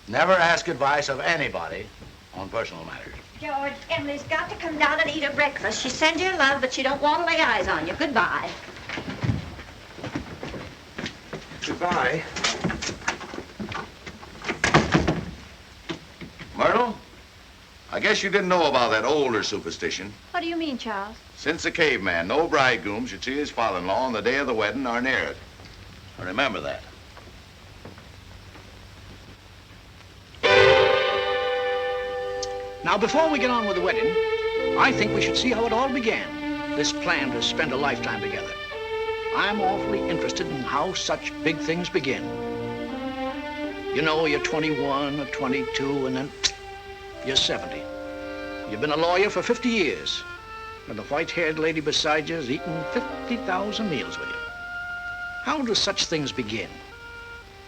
Never ask advice of anybody on personal matters. George, Emily's got to come down and eat her breakfast. She sends you love, but she don't want to lay eyes on you. Goodbye. Goodbye. Myrtle, I guess you didn't know about that older superstition. What do you mean, Charles? Since the caveman, no bridegroom should see his father-in-law on the day of the wedding or near it. Remember that. Now, before we get on with the wedding, I think we should see how it all began, this plan to spend a lifetime together. I'm awfully interested in how such big things begin. You know, you're 21 or 22, and then you're 70. You've been a lawyer for 50 years, and the white-haired lady beside you has eaten 50,000 meals with you. How do such things begin?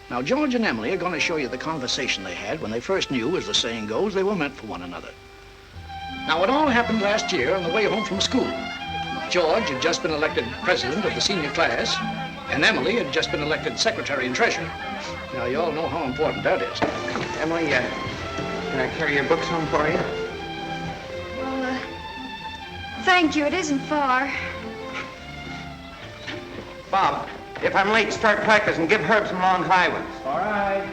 Now, George and Emily are going to show you the conversation they had when they first knew, as the saying goes, they were meant for one another. Now, it all happened last year on the way home from school. George had just been elected president of the senior class, and Emily had just been elected secretary and treasurer. Now, you all know how important that is. Emily, can I carry your books home for you? Well, thank you. It isn't far. Bob, if I'm late, start practicing. Give Herb some long high ones. All right.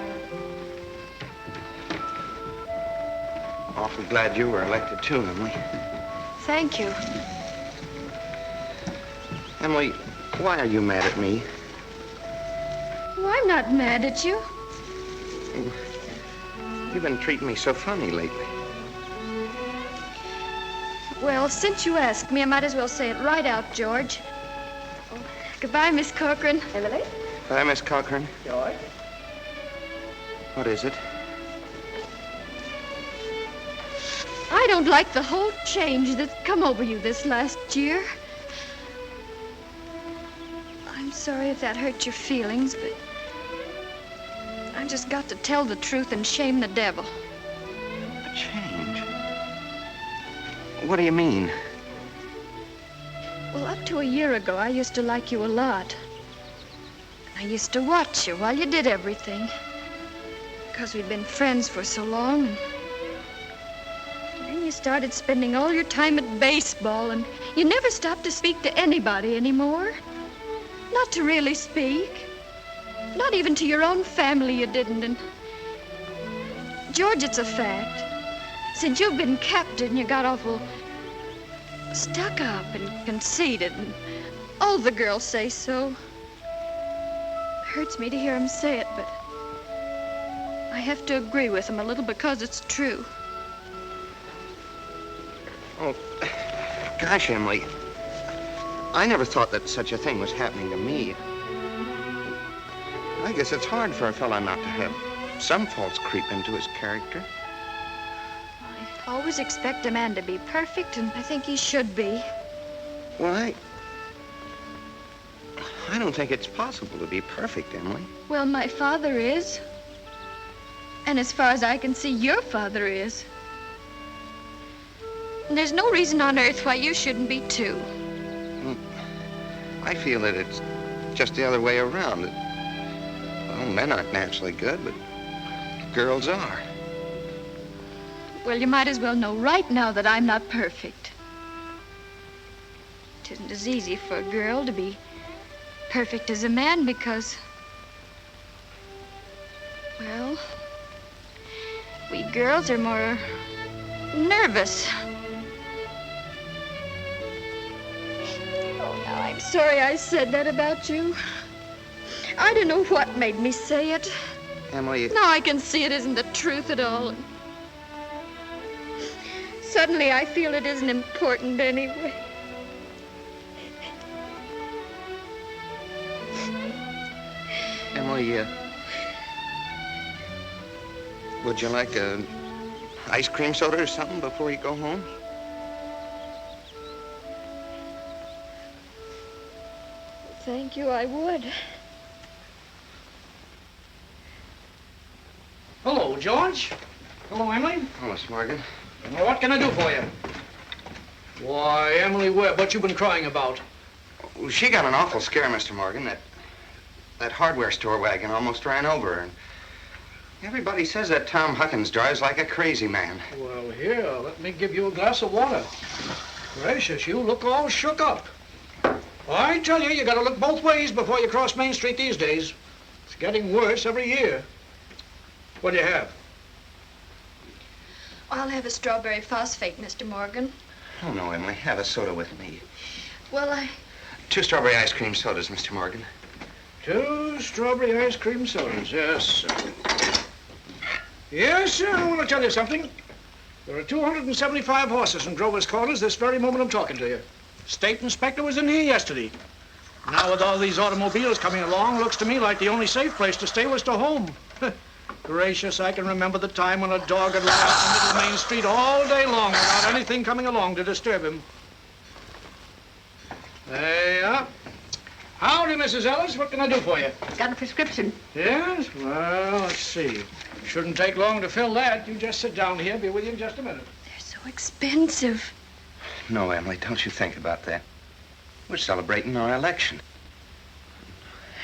Awfully glad you were elected, too, Emily. Thank you. Emily, why are you mad at me? Oh, I'm not mad at you. You've been treating me so funny lately. Well, since you asked me, I might as well say it right out, George. Oh, goodbye, Miss Corcoran. Emily? Bye, Miss Corcoran. George? What is it? I don't like the whole change that's come over you this last year. I'm sorry if that hurt your feelings, but I just got to tell the truth and shame the devil. A change? What do you mean? to a year ago, I used to like you a lot. I used to watch you while you did everything. Because we'd been friends for so long. And then you started spending all your time at baseball, and you never stopped to speak to anybody anymore. Not to really speak. Not even to your own family you didn't. And George, it's a fact. Since you've been captain, you got awful stuck up and conceited, and all the girls say so. It hurts me to hear them say it, but I have to agree with them a little because it's true. Oh, gosh, Emily. I never thought that such a thing was happening to me. I guess it's hard for a fellow not to have some faults creep into his character. I always expect a man to be perfect, and I think he should be. Well, I don't think it's possible to be perfect, Emily. Well, my father is. And as far as I can see, your father is. And there's no reason on earth why you shouldn't be, too. I feel that it's just the other way around. Well, men aren't naturally good, but girls are. Well, you might as well know right now that I'm not perfect. It isn't as easy for a girl to be perfect as a man because, well, we girls are more nervous. Oh, now I'm sorry I said that about you. I don't know what made me say it. Emily... Now I can see it isn't the truth at all. Suddenly I feel it isn't important anyway. Emily, would you like a ice cream soda or something before you go home? Thank you, I would. Hello, George. Hello, Emily. Hello, Miss Morgan. Well, what can I do for you? Why, Emily Webb, what you been crying about? Well, she got an awful scare, Mr. Morgan. That hardware store wagon almost ran over her. And everybody says that Tom Huckins drives like a crazy man. Well, here, let me give you a glass of water. Gracious, you look all shook up. I tell you, you gotta look both ways before you cross Main Street these days. It's getting worse every year. What do you have? I'll have a strawberry phosphate, Mr. Morgan. Oh, no, Emily. Have a soda with me. Well, 2 strawberry ice cream sodas, Mr. Morgan. 2 strawberry ice cream sodas, yes, sir. Yes, sir, I want to tell you something. There are 275 horses in Grover's Corners this very moment I'm talking to you. State inspector was in here yesterday. Now with all these automobiles coming along, looks to me like the only safe place to stay was to home. Gracious, I can remember the time when a dog had lie out in the middle of Main Street all day long without anything coming along to disturb him. There you are. Howdy, Mrs. Ellis. What can I do for you? Got a prescription. Yes? Well, let's see. Shouldn't take long to fill that. You just sit down here. Be with you in just a minute. They're so expensive. No, Emily, don't you think about that. We're celebrating our election.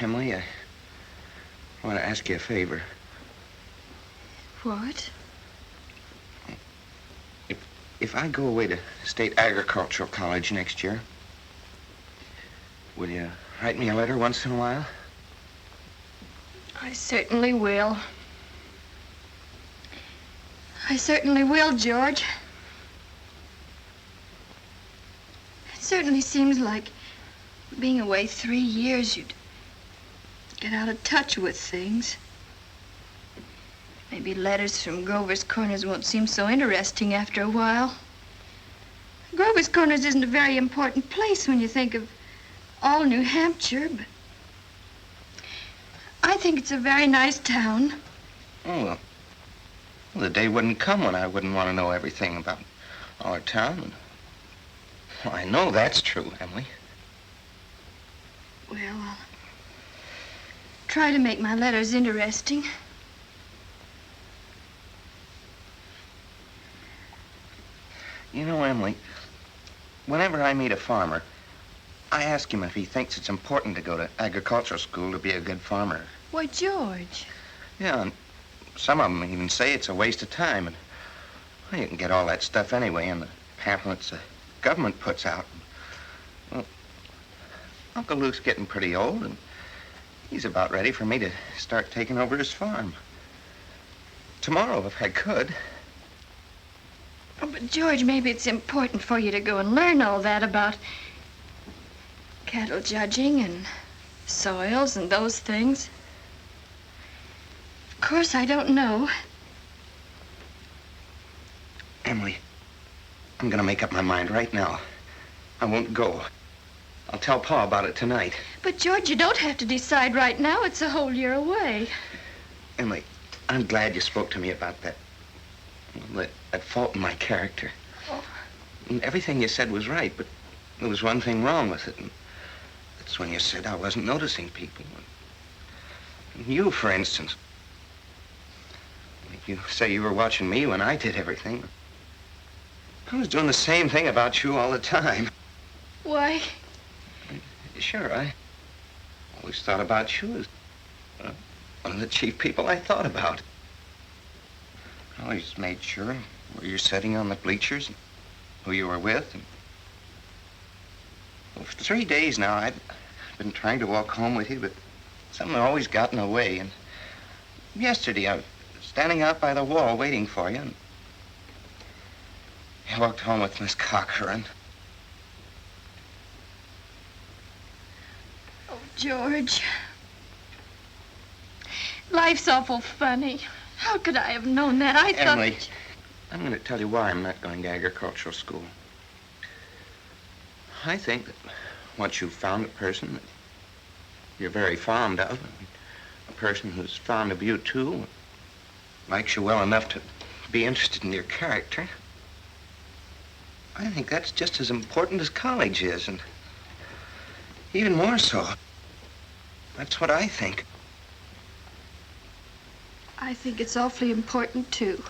Emily, I want to ask you a favor. What? If I go away to State Agricultural College next year, will you write me a letter once in a while? I certainly will. I certainly will, George. It certainly seems like being away 3 years, you'd get out of touch with things. Maybe letters from Grover's Corners won't seem so interesting after a while. Grover's Corners isn't a very important place when you think of all New Hampshire, but I think it's a very nice town. Oh, well, the day wouldn't come when I wouldn't want to know everything about our town. Well, I know that's true, Emily. Well, I'll try to make my letters interesting. You know, Emily, whenever I meet a farmer, I asked him if he thinks it's important to go to agricultural school to be a good farmer. Why, George. Yeah, and some of them even say it's a waste of time. And well, you can get all that stuff anyway in the pamphlets the government puts out. Well, Uncle Luke's getting pretty old, and he's about ready for me to start taking over his farm. Tomorrow, if I could. Oh, but George, maybe it's important for you to go and learn all that about cattle judging and soils and those things. Of course, I don't know. Emily, I'm gonna make up my mind right now. I won't go. I'll tell Pa about it tonight. But, George, you don't have to decide right now. It's a whole year away. Emily, I'm glad you spoke to me about that fault in my character. Oh. And everything you said was right, but there was one thing wrong with it. And that's when you said I wasn't noticing people. And you, for instance. You say you were watching me when I did everything. I was doing the same thing about you all the time. Why? Sure, I always thought about you as one of the chief people I thought about. I always made sure where you're sitting on the bleachers and who you were with. And well, for 3 days now, I've been trying to walk home with you, but something always got in the way. And yesterday, I was standing out by the wall waiting for you, and I walked home with Miss Cochran. Oh, George. Life's awful funny. How could I have known that? I thought... Emily, I'm going to tell you why I'm not going to agricultural school. I think that once you've found a person that you're very fond of, a person who's fond of you, too, likes you well enough to be interested in your character, I think that's just as important as college is, and even more so. That's what I think. I think it's awfully important, too.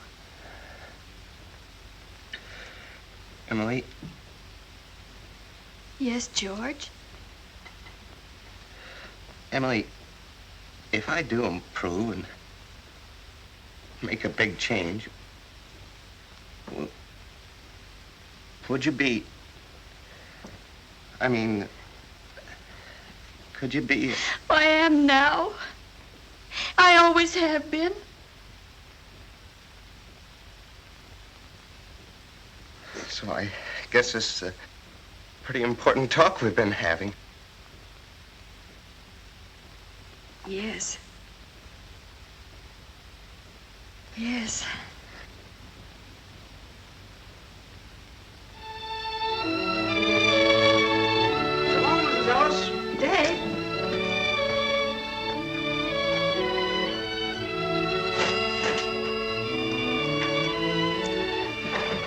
Emily? Yes, George? Emily, if I do improve and make a big change, would you be... I mean, could you be... I am now. I always have been. So I guess this is a pretty important talk we've been having. Yes. Yes. So long, Mrs. Ellis. Dave.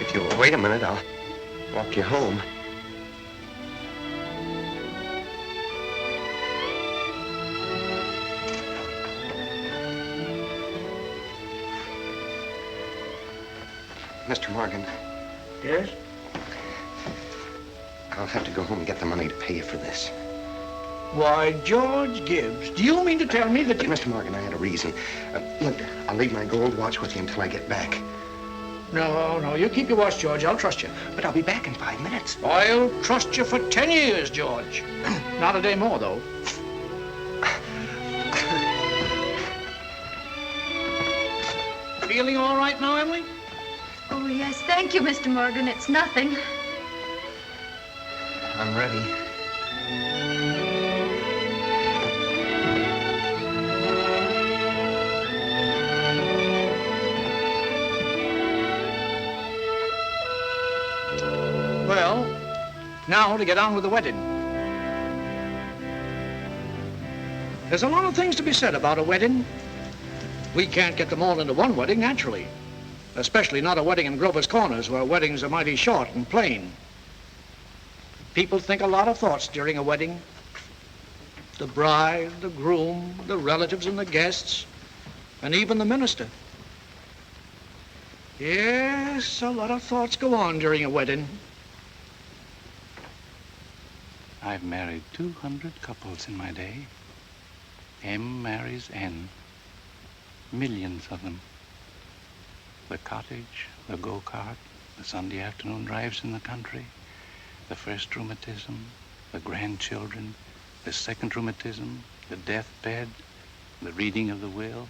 If you'll wait a minute, I'll walk you home. Mr. Morgan. Yes? I'll have to go home and get the money to pay you for this. Why, George Gibbs, do you mean to tell me that you... Mr. Morgan, I had a reason. Look, I'll leave my gold watch with you until I get back. No, you keep your watch, George. I'll trust you. But I'll be back in 5 minutes. I'll trust you for 10 years, George. Not a day more, though. Feeling all right now, Emily? Oh, yes. Thank you, Mr. Morgan. It's nothing. I'm ready. Well, now to get on with the wedding. There's a lot of things to be said about a wedding. We can't get them all into one wedding, naturally. Especially not a wedding in Grover's Corners, where weddings are mighty short and plain. People think a lot of thoughts during a wedding. The bride, the groom, the relatives and the guests, and even the minister. Yes, a lot of thoughts go on during a wedding. I've married 200 couples in my day. M marries N. Millions of them. The cottage, the go-kart, the Sunday afternoon drives in the country, the first rheumatism, the grandchildren, the second rheumatism, the deathbed, the reading of the will.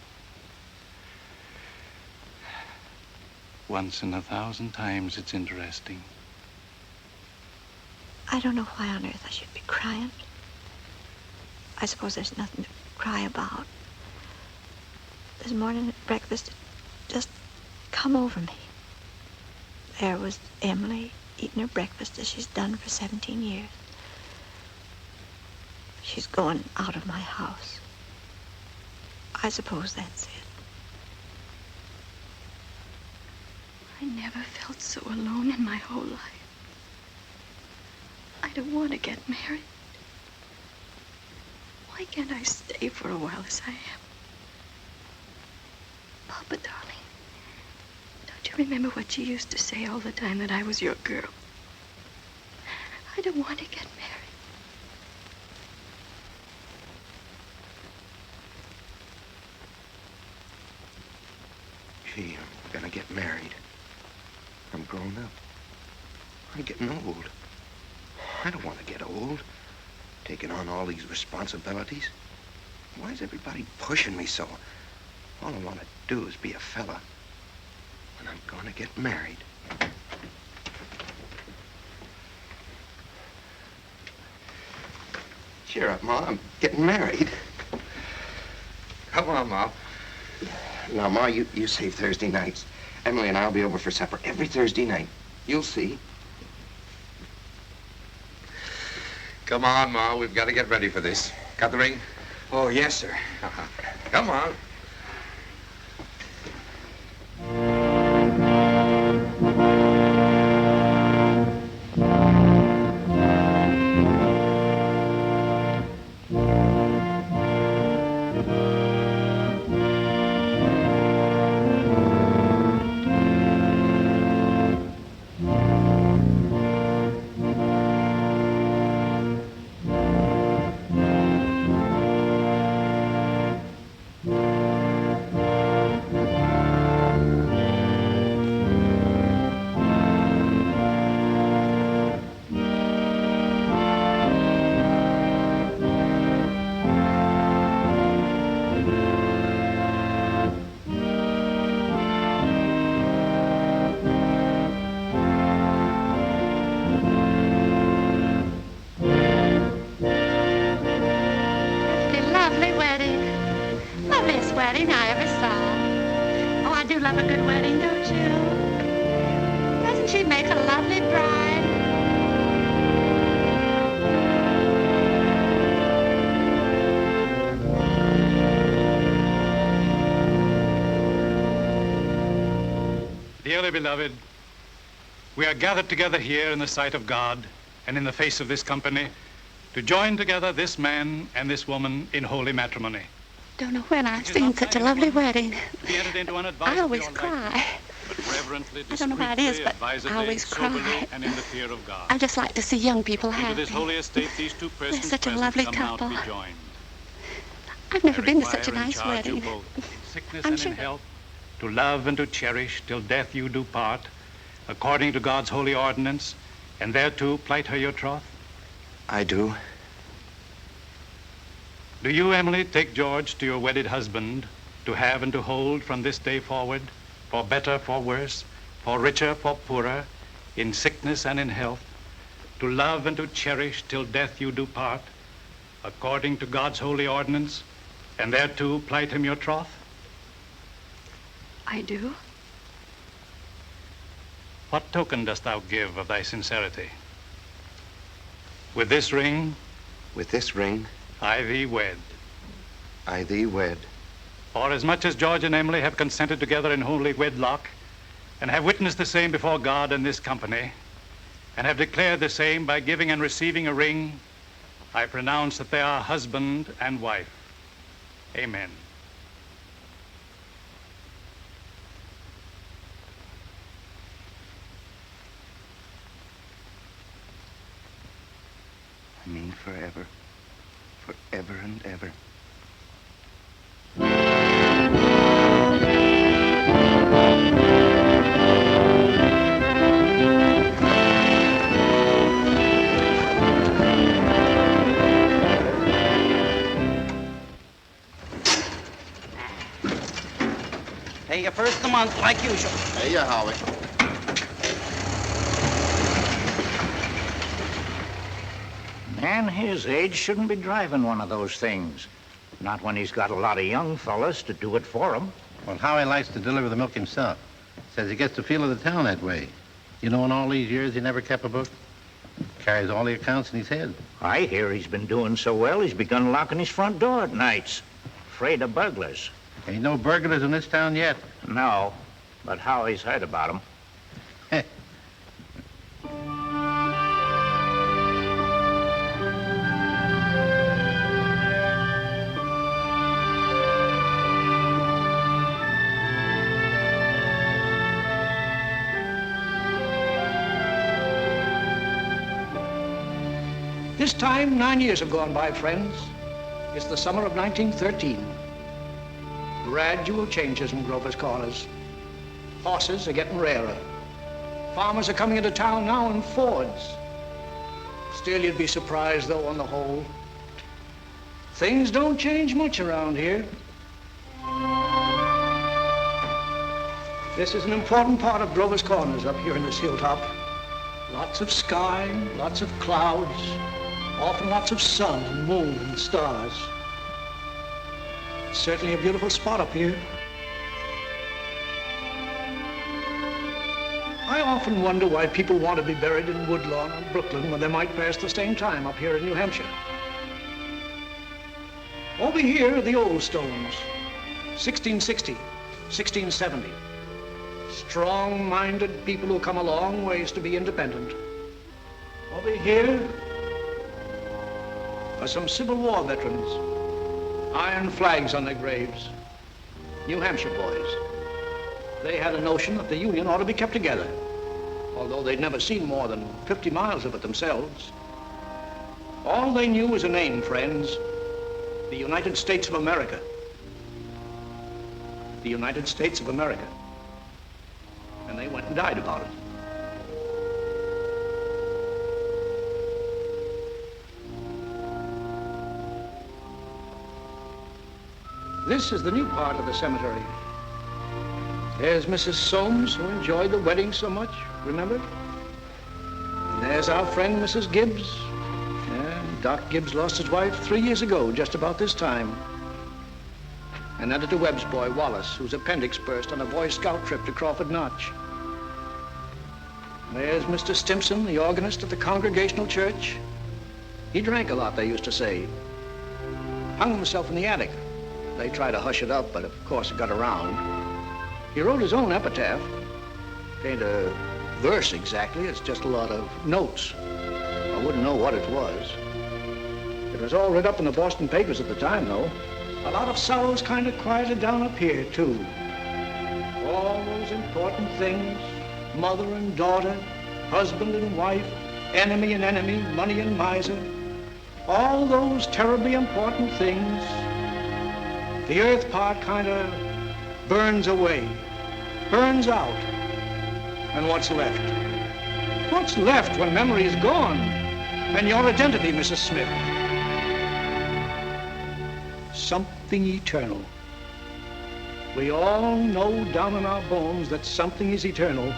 Once in 1,000 times it's interesting. I don't know why on earth I should be crying. I suppose there's nothing to cry about. This morning at breakfast, it just come over me. There was Emily eating her breakfast as she's done for 17 years. She's going out of my house. I suppose that's it. I never felt so alone in my whole life. I don't want to get married. Why can't I stay for a while as I am? Papa, darling, don't you remember what you used to say all the time, that I was your girl? I don't want to get married. Gee, I'm gonna get married. I'm grown up. I'm getting old. I don't want to get old, taking on all these responsibilities. Why is everybody pushing me so? All I want to do is be a fella. And I'm going to get married. Cheer up, Ma. I'm getting married. Come on, Ma. Now, Ma, you save Thursday nights. Emily and I'll be over for supper every Thursday night. You'll see. Come on, Ma. We've got to get ready for this. Got the ring? Oh, yes, sir. Come on. Wedding I ever saw. Oh, I do love a good wedding, don't you? Doesn't she make a lovely bride? Dearly beloved, we are gathered together here in the sight of God and in the face of this company to join together this man and this woman in holy matrimony. Don't know when I've seen such a lovely wedding. Be entered into I always cry. But reverently, I don't know why it is, but advisedly, I always soberly, cry. and in the fear of God. I just like to see young people Into happy. this holy estate, these two persons They're such a present lovely come now to couple. be joined. I've never I been to such a require and nice charge you wedding. both, in sickness I'm and sure. in health, to love and to cherish till death you do part, according to God's holy ordinance, and thereto plight her your troth. I do. Do you, Emily, take George to your wedded husband, to have and to hold from this day forward, for better, for worse, for richer, for poorer, in sickness and in health, to love and to cherish till death you do part, according to God's holy ordinance, and thereto plight him your troth? I do. What token dost thou give of thy sincerity? With this ring, With this ring, I thee wed. I thee wed. For as much as George and Emily have consented together in holy wedlock, and have witnessed the same before God and this company, and have declared the same by giving and receiving a ring, I pronounce that they are husband and wife. Amen. I mean, forever. Forever and ever. Pay you first of the month, like usual. Hey, ya, Howie. Man his age shouldn't be driving one of those things. Not when he's got a lot of young fellas to do it for him. Well, Howie likes to deliver the milk himself. Says he gets the feel of the town that way. You know, in all these years, he never kept a book. Carries all the accounts in his head. I hear he's been doing so well, he's begun locking his front door at nights. Afraid of burglars. Ain't no burglars in this town yet. No, but Howie's heard about them. This time, 9 years have gone by, friends. It's the summer of 1913. Gradual changes in Grover's Corners. Horses are getting rarer. Farmers are coming into town now in Fords. Still, you'd be surprised, though, on the whole. Things don't change much around here. This is an important part of Grover's Corners up here in this hilltop. Lots of sky, lots of clouds, often lots of sun and moon and stars. It's certainly a beautiful spot up here. I often wonder why people want to be buried in Woodlawn or Brooklyn when they might pass the same time up here in New Hampshire. Over here are the old stones, 1660, 1670. Strong-minded people who come a long ways to be independent. Over here are some Civil War veterans, iron flags on their graves, New Hampshire boys. They had a notion that the Union ought to be kept together, although they'd never seen more than 50 miles of it themselves. All they knew was a name, friends, the United States of America. The United States of America. And they went and died about it. This is the new part of the cemetery. There's Mrs. Soames, who enjoyed the wedding so much, remember? And there's our friend, Mrs. Gibbs. Yeah, Doc Gibbs lost his wife 3 years ago, just about this time. And Editor Webb's boy, Wallace, whose appendix burst on a Boy Scout trip to Crawford Notch. There's Mr. Stimson, the organist at the Congregational Church. He drank a lot, they used to say. Hung himself in the attic. They tried to hush it up, but of course it got around. He wrote his own epitaph. Ain't a verse exactly, it's just a lot of notes. I wouldn't know what it was. It was all read up in the Boston papers at the time, though. A lot of sorrows kind of quieted down up here, too. All those important things, mother and daughter, husband and wife, enemy and enemy, money and miser. All those terribly important things. The earth part kind of burns away, burns out. And what's left? What's left when memory is gone? And your identity, Mrs. Smith? Something eternal. We all know down in our bones that something is eternal,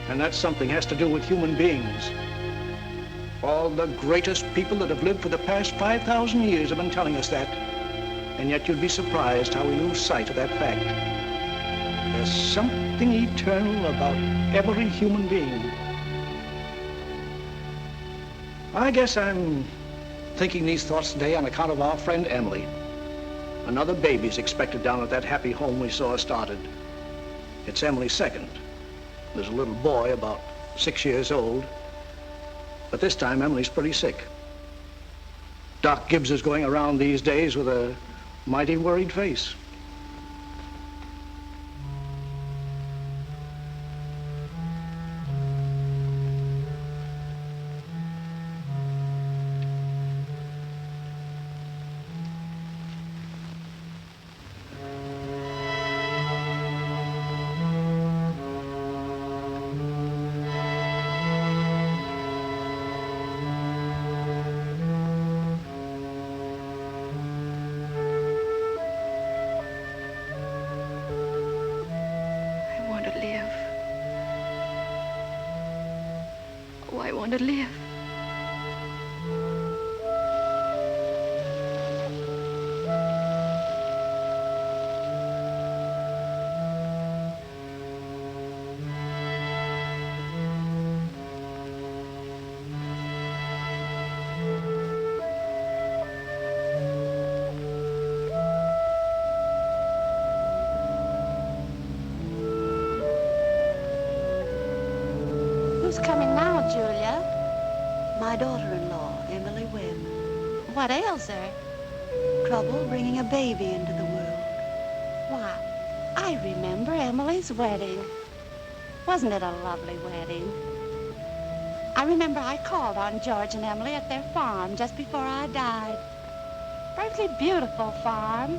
and that something has to do with human beings. All the greatest people that have lived for the past 5,000 years have been telling us that, and yet you'd be surprised how we lose sight of that fact. There's something eternal about every human being. I guess I'm thinking these thoughts today on account of our friend Emily. Another baby's expected down at that happy home we saw started. It's Emily's second. There's a little boy about 6 years old. But this time, Emily's pretty sick. Doc Gibbs is going around these days with a mighty worried face. I want to live. Who's coming now, Julia? My daughter-in-law, Emily Webb. What ails her? Trouble bringing a baby into the world. Why, I remember Emily's wedding. Wasn't it a lovely wedding? I remember I called on George and Emily at their farm just before I died. Perfectly beautiful farm.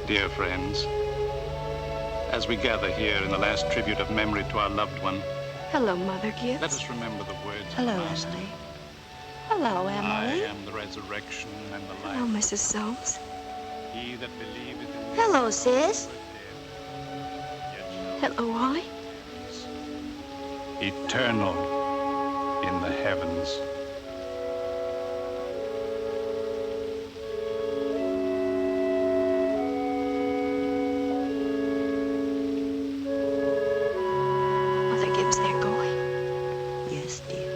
Dear friends, as we gather here in the last tribute of memory to our loved one, Hello, Mother Gibbs. let us remember the words Hello, of the Master. Emily. Hello, I Emily. am the resurrection and the life. Hello, Mrs. Soames. He that believeth in me Hello, sis. Hello, Wally. eternal in the heavens. Mother Gibbs, they're going. Yes, dear.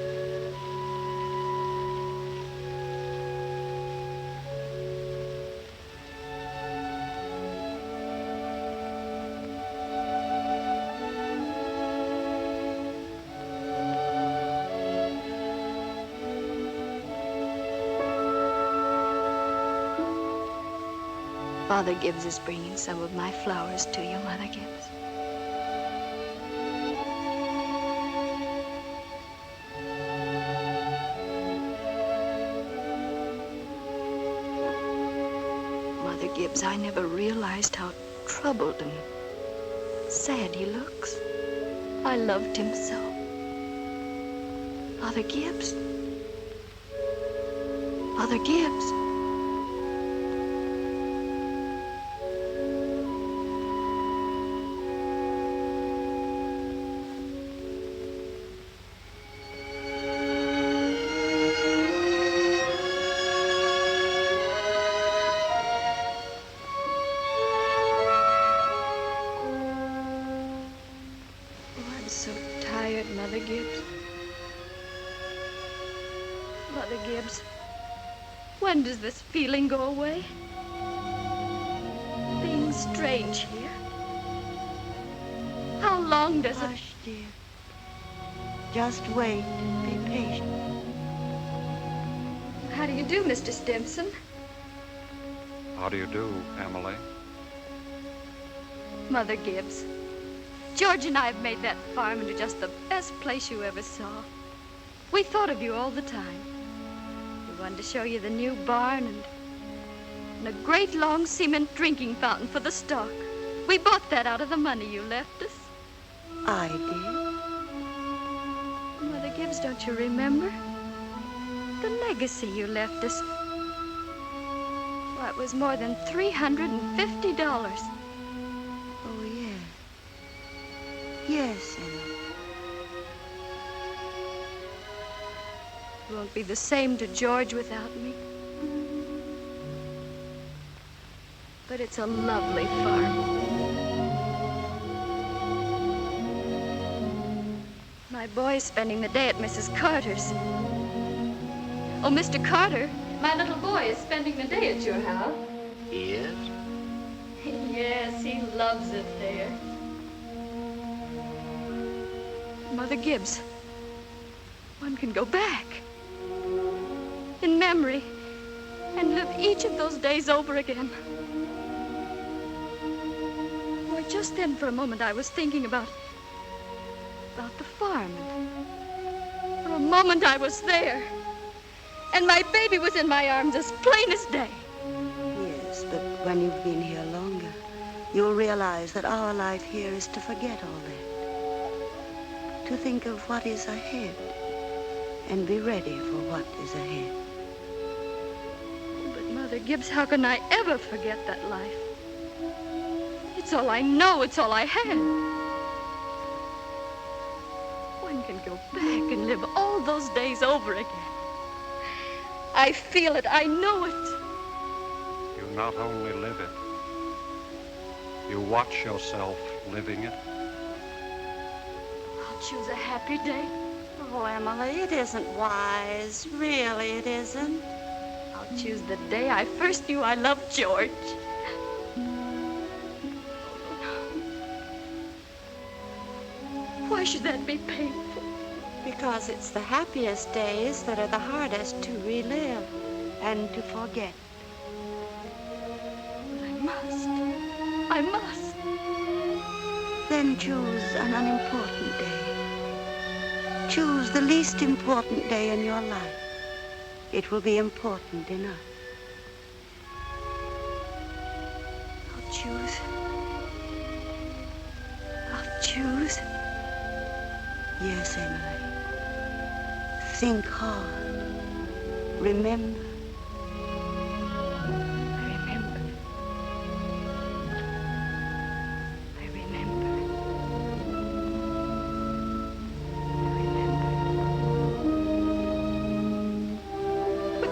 Father Gibbs is bringing some of my flowers to you, Mother Gibbs. Mother Gibbs, I never realized how troubled and sad he looks. I loved him so. Father Gibbs. Father Gibbs. Oh, I'm so tired, Mother Gibbs. Mother Gibbs, when does this feeling go away? Being strange here. How long does it... Hush, dear. Just wait and be patient. How do you do, Mr. Stimson? How do you do, Emily? Mother Gibbs, George and I have made that farm into just the best place you ever saw. We thought of you all the time. We wanted to show you the new barn and a great long cement drinking fountain for the stock. We bought that out of the money you left us. I did. Mother Gibbs, don't you remember? The legacy you left us. Why, it was more than $350. Oh, yeah. Yes, Emily. It won't be the same to George without me. But it's a lovely farm. My boy's spending the day at Mrs. Carter's. Oh, Mr. Carter, my little boy is spending the day at your house. He is? Yes, he loves it there. Mother Gibbs, one can go back in memory and live each of those days over again. just then for a moment I was thinking about the farm. For a moment I was there. And my baby was in my arms as plain as day. Yes, but when you've been here longer, you'll realize that our life here is to forget all that. To think of what is ahead and be ready for what is ahead. But Mother Gibbs, how can I ever forget that life? It's all I know, it's all I had. One can go back and live all those days over again. I feel it, I know it. You not only live it, you watch yourself living it. I'll choose a happy day. Oh, Emily, it isn't wise. Really, it isn't. I'll choose the day I first knew I loved George. Why should that be painful? Because it's the happiest days that are the hardest to relive and to forget. But I must. Then choose an unimportant day. Choose the least important day in your life. It will be important enough. I'll choose. Yes, Emily. Think hard. Remember.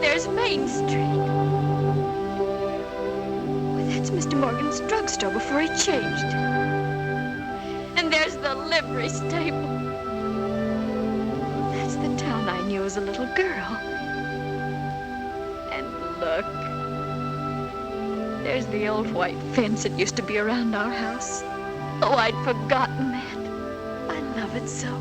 There's Main Street. Well, that's Mr. Morgan's drugstore before he changed. And there's the livery stable. That's the town I knew as a little girl. And look, there's the old white fence that used to be around our house. Oh, I'd forgotten that. I love it so.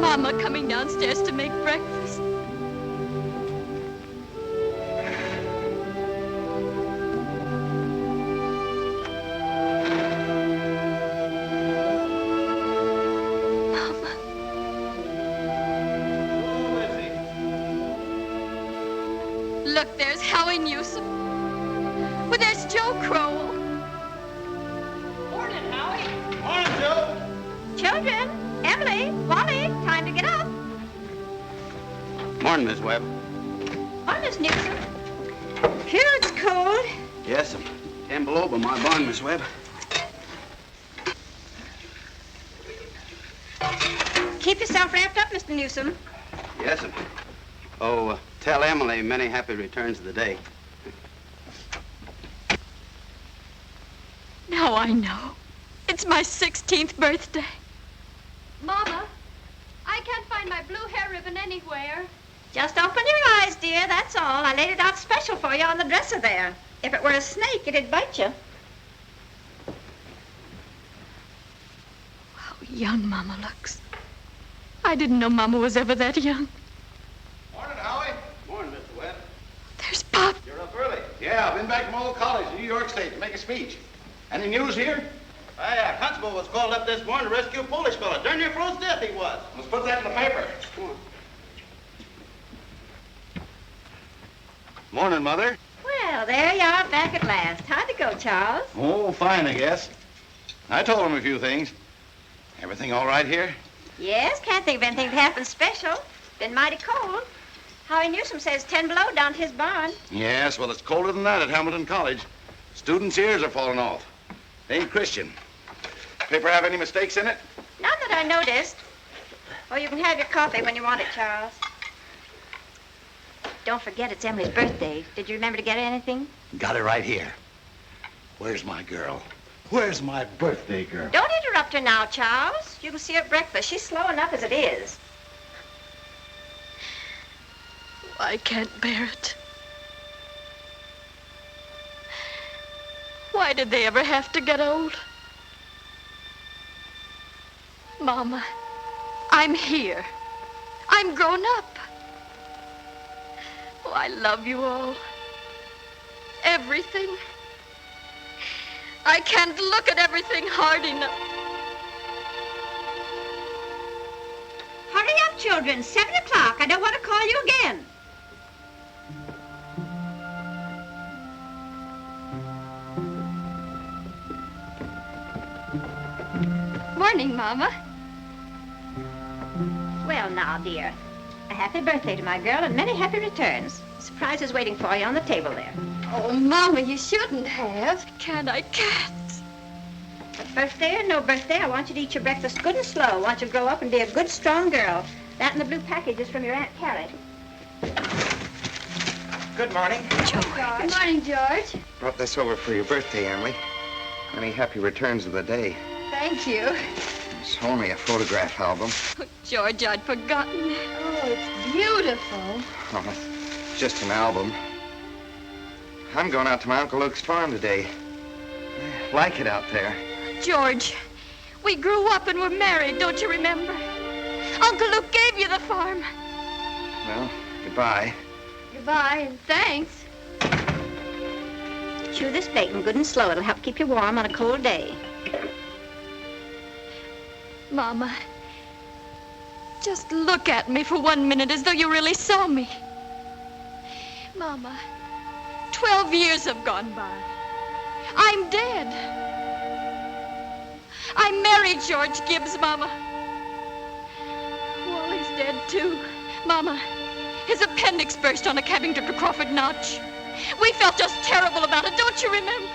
Mama coming downstairs to make breakfast. Mama. Look, there's Howie Newsom. Well, there's Joe Crowell. Morning, Howie. Morning, Joe. Children, Emily, Wally, time to get up. Morning, Miss Webb. Morning, Miss Newsom. Phew, it's cold. Yes, 10 below by my barn, Miss Webb. Keep yourself wrapped up, Mr. Newsom. Yes, Oh, tell Emily many happy returns of the day. Now I know. It's my 16th birthday. Mama, I can't find my blue hair ribbon anywhere. Just open your eyes, dear, that's all. I laid it out special for you on the dresser there. If it were a snake, it'd bite you. How young Mama looks. I didn't know Mama was ever that young. Morning, Howie. Morning, Mr. Webb. There's Pop. You're up early. Yeah, I've been back from old college in New York State to make a speech. Any news here? Hey, Constable was called up this morning to rescue a Polish fella. Darn near froze to death he was. Let's put that in the paper. Come on. Morning, Mother. Well, there you are back at last. How'd it go, Charles? Oh, fine, I guess. I told him a few things. Everything all right here? Yes, can't think of anything that happened special. Been mighty cold. Howie Newsom says 10 below down to his barn. Yes, well, it's colder than that at Hamilton College. Students' ears are falling off. They ain't Christian. Paper have any mistakes in it? None that I noticed. Oh, you can have your coffee when you want it, Charles. Don't forget it's Emily's birthday. Did you remember to get her anything? Got it right here. Where's my girl? Where's my birthday girl? Don't interrupt her now, Charles. You can see her at breakfast. She's slow enough as it is. I can't bear it. Why did they ever have to get old? Mama, I'm here. I'm grown up. Oh, I love you all. Everything. I can't look at everything hard enough. Hurry up, children. 7 o'clock. I don't want to call you again. Morning, Mama. Well, now, dear. A happy birthday to my girl and many happy returns. Surprise is waiting for you on the table there. Oh, Mama, you shouldn't have. Can't. But birthday or no birthday, I want you to eat your breakfast good and slow. I want you to grow up and be a good, strong girl. That and the blue package is from your Aunt Carrie. Good morning. Good morning, George. Brought this over for your birthday, Emily. Many happy returns of the day. Thank you. It's only a photograph album. Oh, George, I'd forgotten. Oh, it's beautiful. Oh, it's just an album. I'm going out to my Uncle Luke's farm today. I like it out there. George, we grew up and were married, don't you remember? Uncle Luke gave you the farm. Well, goodbye. Goodbye, and thanks. Chew this bacon good and slow. It'll help keep you warm on a cold day. Mama, just look at me for 1 minute as though you really saw me. Mama, 12 years have gone by. I'm dead. I married George Gibbs, Mama. Wally's dead, too. Mama, his appendix burst on a cabbing trip to Crawford Notch. We felt just terrible about it, don't you remember?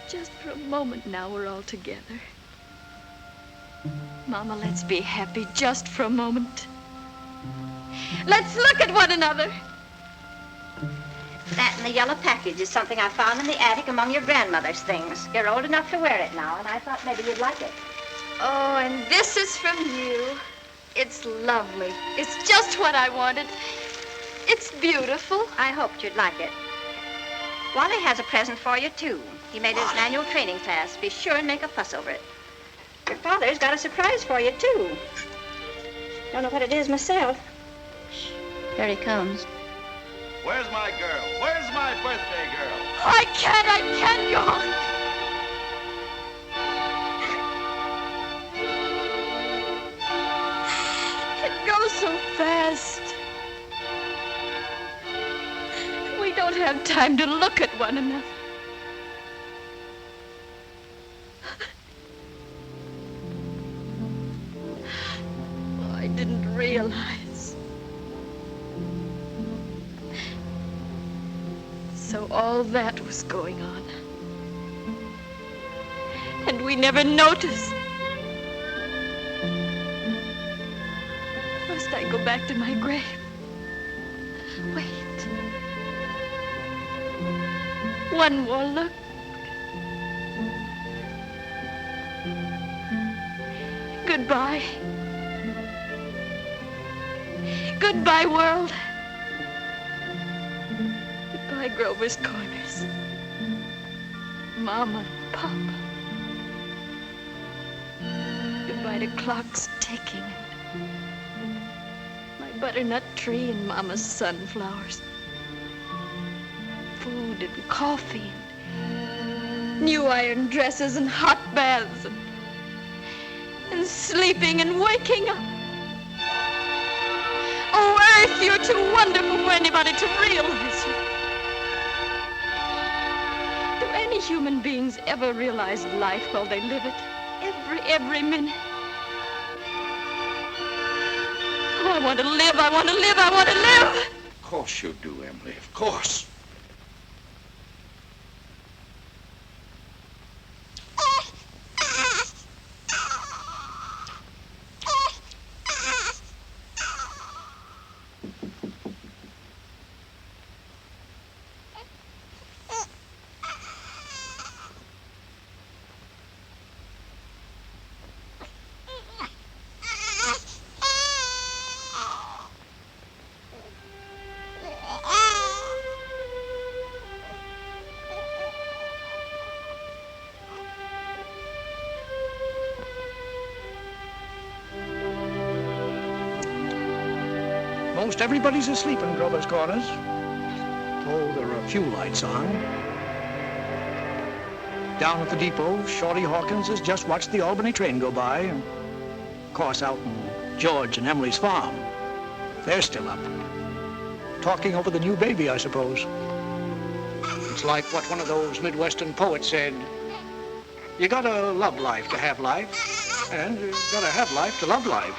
Just for a moment now, we're all together. Mama, let's be happy just for a moment. Let's look at one another. That and the yellow package is something I found in the attic among your grandmother's things. You're old enough to wear it now, and I thought maybe you'd like it. Oh, and this is from you. It's lovely. It's just what I wanted. It's beautiful. I hoped you'd like it. Wally has a present for you, too. He made it an annual training class. Be sure and make a fuss over it. Your father's got a surprise for you, too. Don't know what it is myself. Shh. Here he comes. Where's my girl? Where's my birthday girl? I can't go. It goes so fast. We don't have time to look at one another. Oh, I didn't realize. So all that was going on. And we never noticed. Must I go back to my grave? Wait. One more look. Goodbye. Goodbye, world. Goodbye, Grover's Corners. Mama and Papa. Goodbye to clocks ticking. My butternut tree and Mama's sunflowers. Food and coffee and new iron dresses and hot baths and sleeping and waking up. Oh, Earth, you're too wonderful for anybody to realize you. Do any human beings ever realize life while they live it? Every minute. Oh, I want to live, I want to live, I want to live. Of course you do, Emily, of course. Most everybody's asleep in Grover's Corners. Oh, there are a few lights on. Down at the depot, Shorty Hawkins has just watched the Albany train go by. And of course, out in George and Emily's farm, they're still up. Talking over the new baby, I suppose. It's like what one of those Midwestern poets said. You gotta love life to have life, and you gotta have life to love life.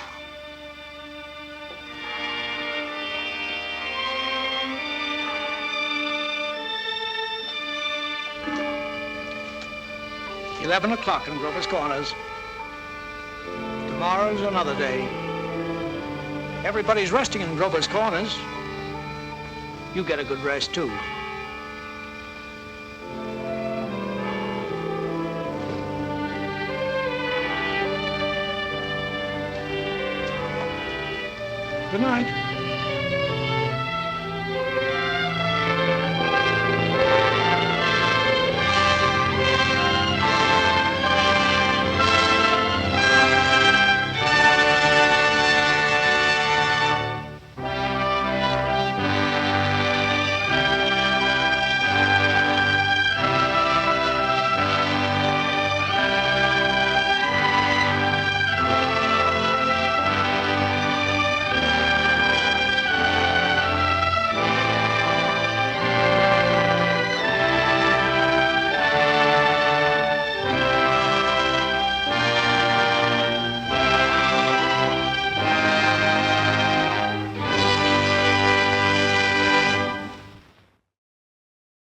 $11 o'clock in Grover's Corners. Tomorrow's another day. Everybody's resting in Grover's Corners. You get a good rest, too. Good night.